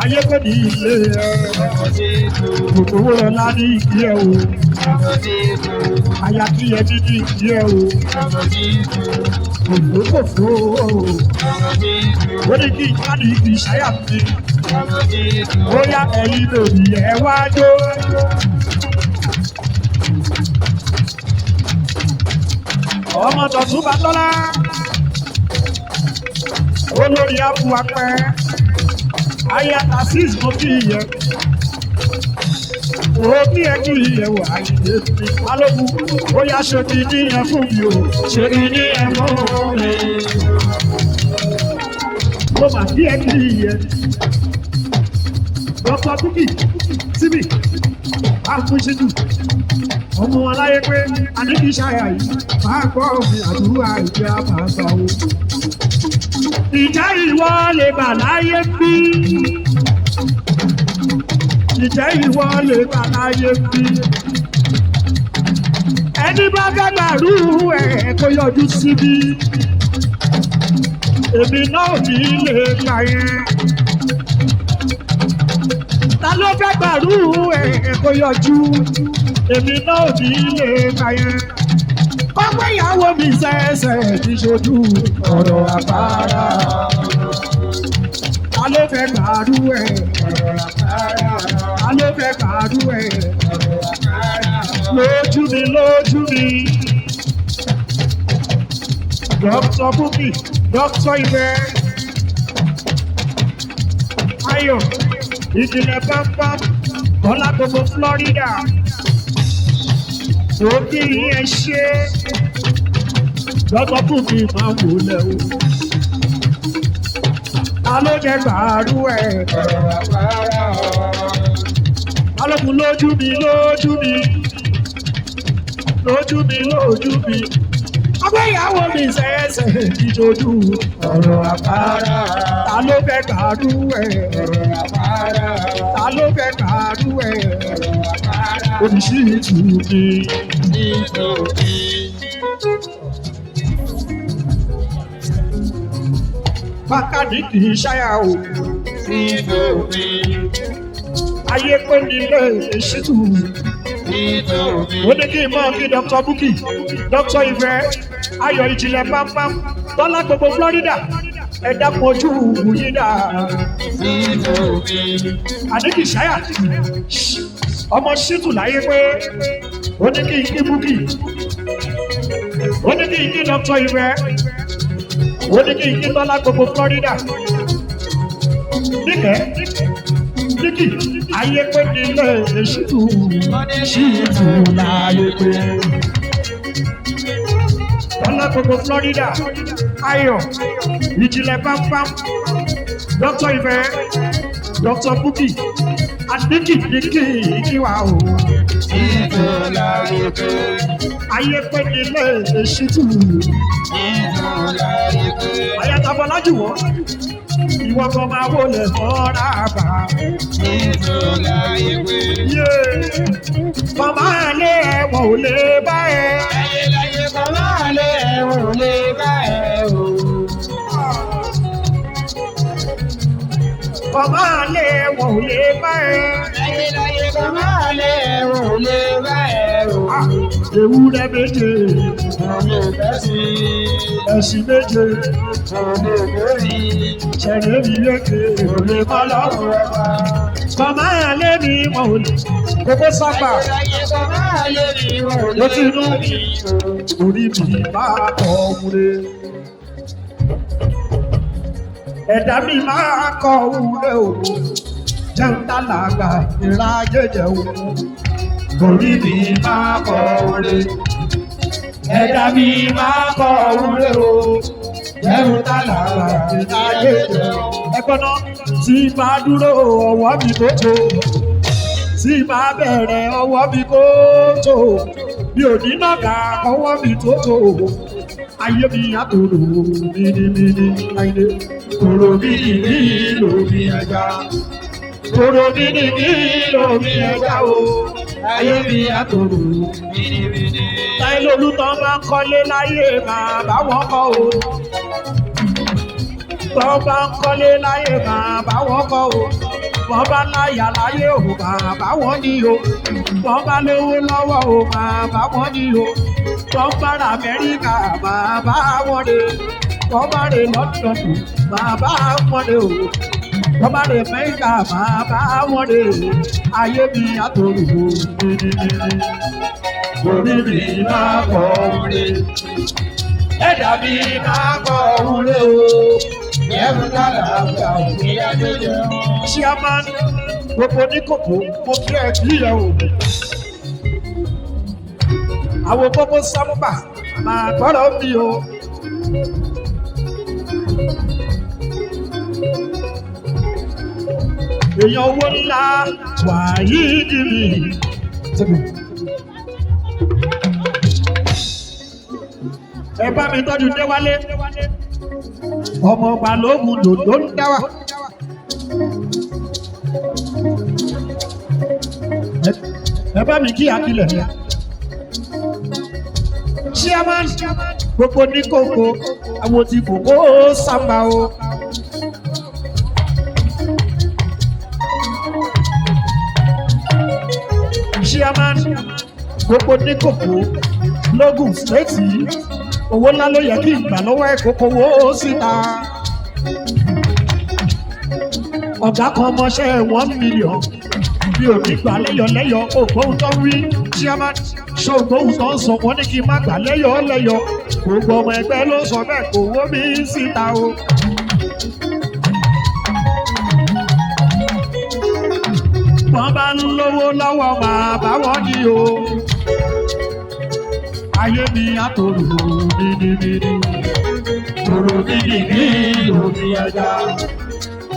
Ayé kò di ilé rẹ̀ gbogbo ọ̀la ní ìdí ẹ̀ o. Àyà kí ẹ ní ní ìdí ẹ̀ o. Ògbó kò fó o. Ó ní kí ìjà ní kì í ṣàyà mi. Ó yá ẹ̀yin lòdì ẹ̀ wá jó. Ọmọ Dọ̀tún Bátọ́lá olórí abu apẹ ayata six mo kí yẹ o kí ẹ kí yẹ wà ayé mi balógun ó yá ṣòkì níyẹn fún mi o ṣòkì níyẹn fún mi mo mà kí ẹ kí yẹ Dr. Bukky síbi àkúnṣíjú ọmọ aláyé pé àníkì ṣáyà yìí máa gbọ́ òfin àdúrà ìjẹ́ àbáṣà o. Ìjẹ́ ìwọ lè bà láyé bí. Ìjẹ́ ìwọ lè bà láyé bí. Ẹni bá fẹ́ gbàrú ẹ̀ kó yọjú síbí. Èmi náà ní lè gbà yẹn. Ta ló fẹ́ gbàrú ẹ̀ kó yọjú? Èmi náà ní lè gbà yẹn. Ọmọ ìyàwó mi ṣẹ̀ṣẹ̀ ti ṣojú ọ̀rọ̀ àpárá. Ta ló fẹ́ gbàrú ẹ̀? Ta ló fẹ́ gbàrú ẹ̀? Lójú mi, lójú mi. Dr. Bukky, Dr. Ìfẹ́, Ayọ̀, ìjìnlẹ̀ pápá, Bọ́lá gbogbo Florida. Òkè yẹn ṣe Dr. Bukky máa wò lẹ̀ o. Ta ló jẹ gbàrú ẹ̀? Balógun lójú mi, lójú mi. Lójú mi, lójú mi. Ọgbẹ́ ìyàwó mi ṣẹ̀ṣẹ̀ ìjòjú ọ̀rọ̀ àpárá. Ta ló fẹ́ gbàrú ẹ̀? Ta ló fẹ́ gbàrú ẹ̀? Oníṣìí tù mí. Bákàdí kì í ṣáyà o. Ayé pé nílé ìṣítù. Ó ní kí n mọ̀ kí Dr. Bukky, Dr. Ìfẹ́, Ayọ̀ ìjìnlẹ̀ pámpám, Bọ́lá gbogbo Florida, ẹ dákun ojú yín dà. Àní kì í ṣáyà. Ọmọ ṣítù láyé pé ó ní kí n kí Bukky, ó ní kí n kí Dr. Ìfẹ́, ó ní kí n kí Bọ́lá gbogbo Florida. Níkẹ́, Bukky, ayé pé nílé ṣítù, ṣítù láyé pé. Bọ́lá gbogbo Florida, Ayọ̀, ìjìnlẹ̀ pámpám, Dr. Ìfẹ́, Dr. Bukky, àdínkì kíwà o. Ayé pé nílé ṣítù. Ayátabọ́lá jùwọ́, ìwọ kan máa wọlé fọ́ra bá. Màmá lé ẹ̀wọ̀n ò lè bá ẹ. Màmá lé ẹ̀wọ̀n ò lè bá ẹ o. Màmá lé ẹ̀wọ̀n ò lè bá ẹ. Màmá lé ẹ̀wọ̀n ò lè bá ẹ o. ewúrẹ́ méje Òní ìbẹ́sí. ẹṣin méje Òní ìbéèrè. ṣẹ̀rẹ̀ mi lékè òlè mọ́ lọ́rùn ọba. Bàmá ẹ̀ lé mi mọ̀ òní kókó sápà ló ti nú orí mi máa kọ́ wúre. Ẹ̀dá mi máa kọ́ wúre o, jẹun tálàgbà ìra jẹjẹ o. Orí mi máa kọ́ wúre. Ẹ̀dá mi máa kọ́ wúre o, jẹun tálàgbà ìra jẹjẹ o. Ẹ̀gbọ́n náà tí máa dúró ọwọ́ mi tó tó. Tí máa bẹ̀rẹ̀ ọwọ́ mi kó tó. Mi ò ní nàgà ọwọ́ mi tó tó. Ayé mi àtòrò mímímí ayé. Tòrò mímí lómi ẹja. Tòrò mímí lómi ẹja o. Ayé mi àtòrò mímí. Táyé lolútọ́ bá ń kọ́lé láyé máa bá wọn kọ́ o. Tọ́ bá ń kọ́lé láyé máa bá wọn kọ́ o. Wọ́n bá láyà láyé o máa bá wọn ní o. Wọ́n bá lówó lọ́wọ́ o máa bá wọn ní o. Wọ́n bá ra Amẹ́ríkà máa bá wọn dé. Wọ́n bá rè Lọ́ndọ̀nù máa bá wọn dé o. Wọ́n bá rè Mẹ́ríkà máa bá wọn dé. Ayé mi àtòrò mímímí. Orí mi máa kọ́ wúre. Ẹ̀dá mi máa kọ́ wúre o. Ẹ̀rù lálàáfíà òkè adéjẹ. Chairman gbogbo ní kòkó mo kí ẹ kí ẹ o. Àwọn gbogbo sábà máa gbọ́dọ̀ bí o. Èèyàn owó ńlá wàyí dìbì. Ẹ bá mi tọ́jú Déwálé. Ọmọ ọba lóògùn dòdò ń dá wà. Ẹ bá mi kí Akilẹ̀ ni. Chairman gbogbo ní kòkó àwọn tí kòkó sábà o. Chairman gbogbo ní kòkó lógùn stéètì owó ńlá ló yẹ kí ìgbà lọ́wọ́ ẹ̀ kókó wó síta. Ọ̀gá kan mọṣẹ́ 1 million bí òbí gbà lẹ́yọ̀ ògbóhùn tó ń rí. Chairman ṣé ògbóhùn tó ń sọ wọ́n ní kí n má gbà lẹ́yọ̀ gbogbo ọmọ ẹgbẹ́ ló sọ bẹ́ẹ̀ kó wó mi síta o. Wọ́n bá ń lówó lọ́wọ́ máa bá wọ́n ní o. Ayé mi àtòrò mímímí. Tòrò mímímí lómi ẹja.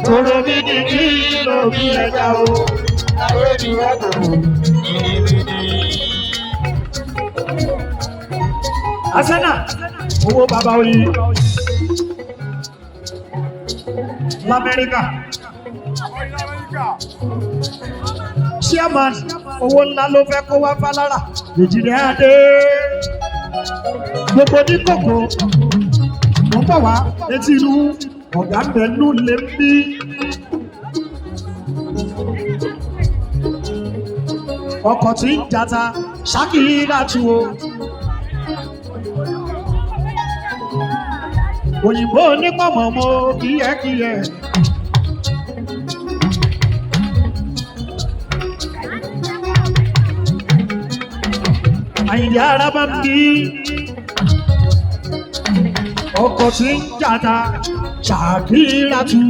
Tòrò mímímí lómi ẹja o. Ayé mi àtòrò mímímí. Asena owó bàbá oyin l'Amẹ́ríkà. Chairman owó ńlá ló fẹ́ kó wá fálára. Èjìdé Adé gbogbo ní kòkó mo ń bọ̀ wá etí inú ọ̀gá bẹ̀lú lè bí. Ọkọ̀ tí ń jata Ṣakira tu o. Òyìnbó onípọ̀mọ̀ mo kíyẹ́kíyẹ́. Àyìndé Araba ń bí. Ọkọ̀ tí ń jata Ṣakira tu.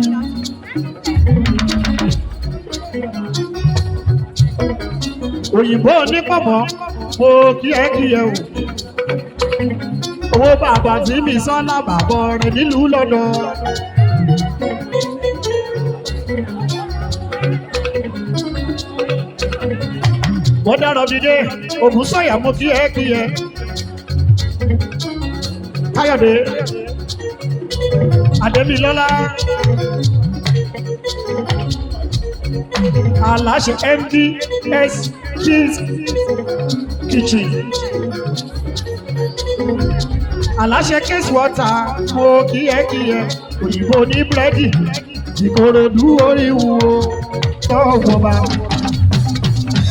Òyìnbó onípọ̀mọ̀ mo kíyẹ́kíyẹ́ o. Owó bàbá tí mi sọ́nà bàbá rẹ̀ nílùú lọ́dọ̀. Mo dára dídé, ògùn sọ̀yà mo kíyẹ́. Káyọ̀dé, Adémilọ́lá, aláṣẹ MDS Kids Kitchen. Aláṣẹ Case Water mo kíyẹ́. Òyìnbó ní búrẹ́dì Ìkòròdú orí wo tọ́wọ́ bá.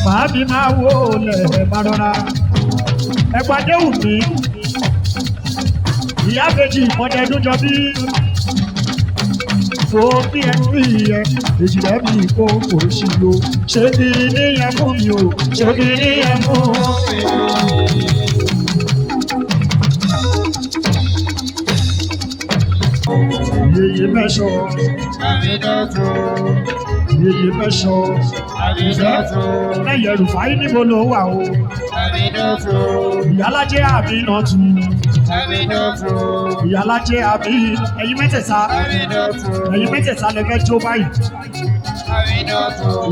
Màámi máa wó lẹ̀ bá rọra. ẹgbàdé òní ìyá méjì ìmọ̀dẹ́dún jọ bí fò bí ẹnu ìyẹ èjìlá bí kò kò sí lo ṣé kí níyẹn fún mi o ṣé kí níyẹn fún mi. Yeye mẹ́sọ̀ yeye mẹ́sọ̀ lẹ́yìn Rufai níbo ló wà o ìyálájẹ́ Àmínátù ìyálájẹ́ àbí ẹ̀yin mẹ́tẹ̀ẹ̀ta lẹ́fẹ́ jó báyìí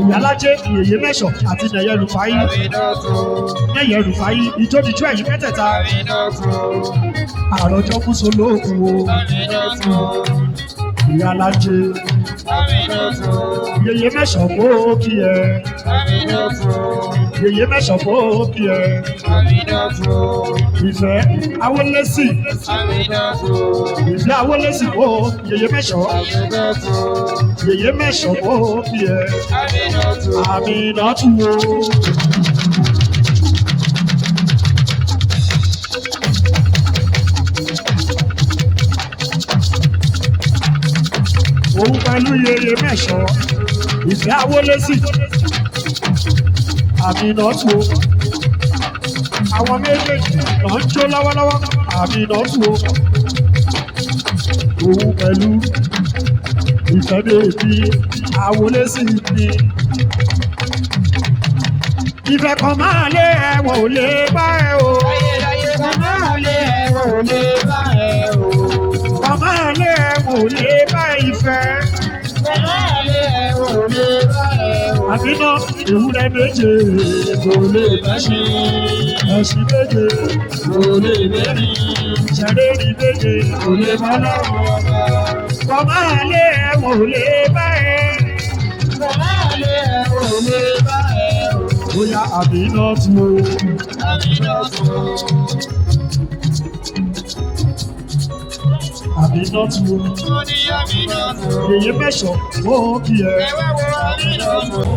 ìyálájẹ́ yeye mẹ́sọ̀ àti lẹ́yìn Rufai ìjódìjú ẹ̀yin mẹ́tẹ̀ẹ̀ta àròjọ kú solóògùn o ìyálájẹ́ yeye mẹ́sọ̀ kó kí ẹ yeye mẹ́sọ̀ kó kí ẹ ìfẹ́ awolẹ́sì ìfẹ́ awolẹ́sì kó yeye mẹ́sọ̀ kó kí ẹ Àmínátù o. Òun pẹ̀lú yeye mẹ́sọ̀ ìfẹ́ awolẹ́sì Àmínátù o. Àwọn méjèèjì lọ ń jó lọ́wọ́lọ́wọ́ Àmínátù o. Òun pẹ̀lú ìfẹ́ bèbí awolẹ́sì ni. Ìfẹ́ kan máa lé ẹ̀wọ̀n ò lè bá ẹ o. Kan máa lé ẹ̀wọ̀n ò lè bá ẹ o. Kan máa lé ẹ̀wọ̀n ò lè bá ìfẹ́. Kan máa lé ẹ̀wọ̀n ò lè bá ẹ o. Àbínà ewúrẹ́ méje Kò lè bẹ́ṣin, ẹṣin méje kò lè bẹ́rin, ṣẹ̀rẹ́rì méje kò lè bá lọ́rùn ọba. kan máa lé ẹ̀wọ̀n ò lè bá ẹ. Kan máa lé ẹ̀wọ̀n ò lè bá ẹ o. Bóyá Àmínátù o. Àmínátù o. Àmínátù o. Mo ní Àmínátù o. Yeye mẹ́sọ̀ ó kí ẹ. Ẹ wá wo Àmínátù o.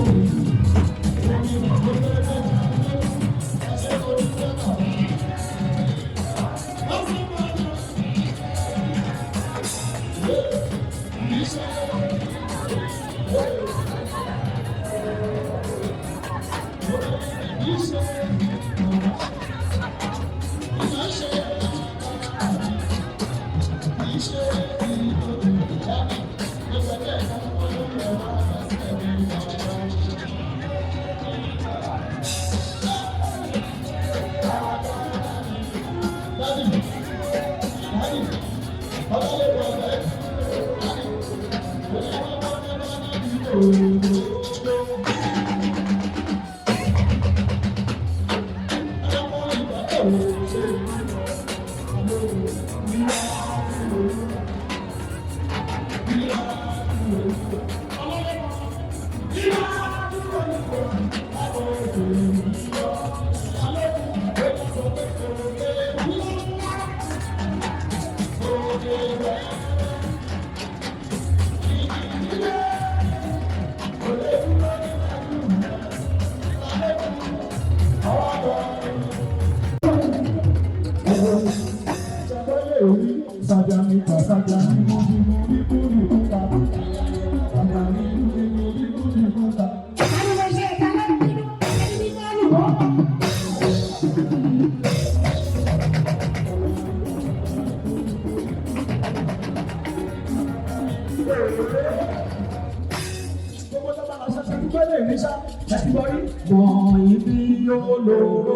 Mọ̀ ibi yóò lòrò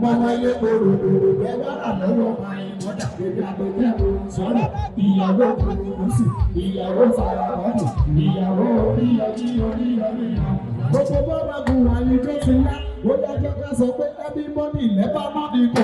mọ́mọ́ ilé kòrò ẹ wá àlọ́wọ́ àìmọ́dà bèbí àgbẹ̀bí sọ̀rọ̀ ìyàwó kòròsì ìyàwó fàràwọ́nì ìyàwó oríyọrí oríyọrí. Gbogbo bọ́ọ̀bà gùn wáyé tó ti ńlá ó dájọ́ ká sọ pé ẹbí mọ́nì lẹ́bàá mọ́nì kò.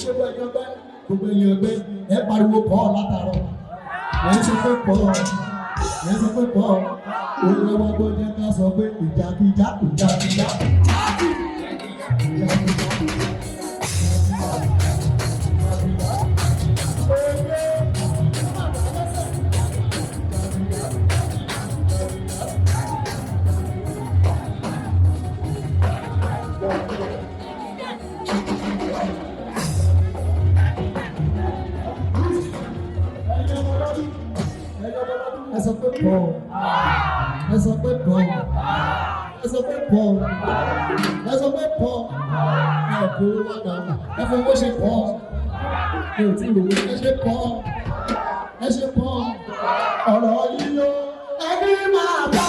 gbogbo ẹ̀yàn ẹgbẹ́ ẹ pariwo pọ̀ látàrọ̀ ẹ sọ pé pọ̀ ẹ sọ pé pọ̀ òun ẹwọ́n tó jẹ́ ká sọ pé ìjàkíjà ìjàkíjà. Ẹ sọ pé pọ̀ ẹ sọ pé pọ̀ ẹ sọ pé pọ̀ ẹ sọ pé pọ̀ ẹ kó lọ́dà ẹ fowó ṣe pọ̀ ẹ ò tí ì lówó ẹ ṣe pọ̀ ọ̀rọ̀ yìí yó ẹni máa bá.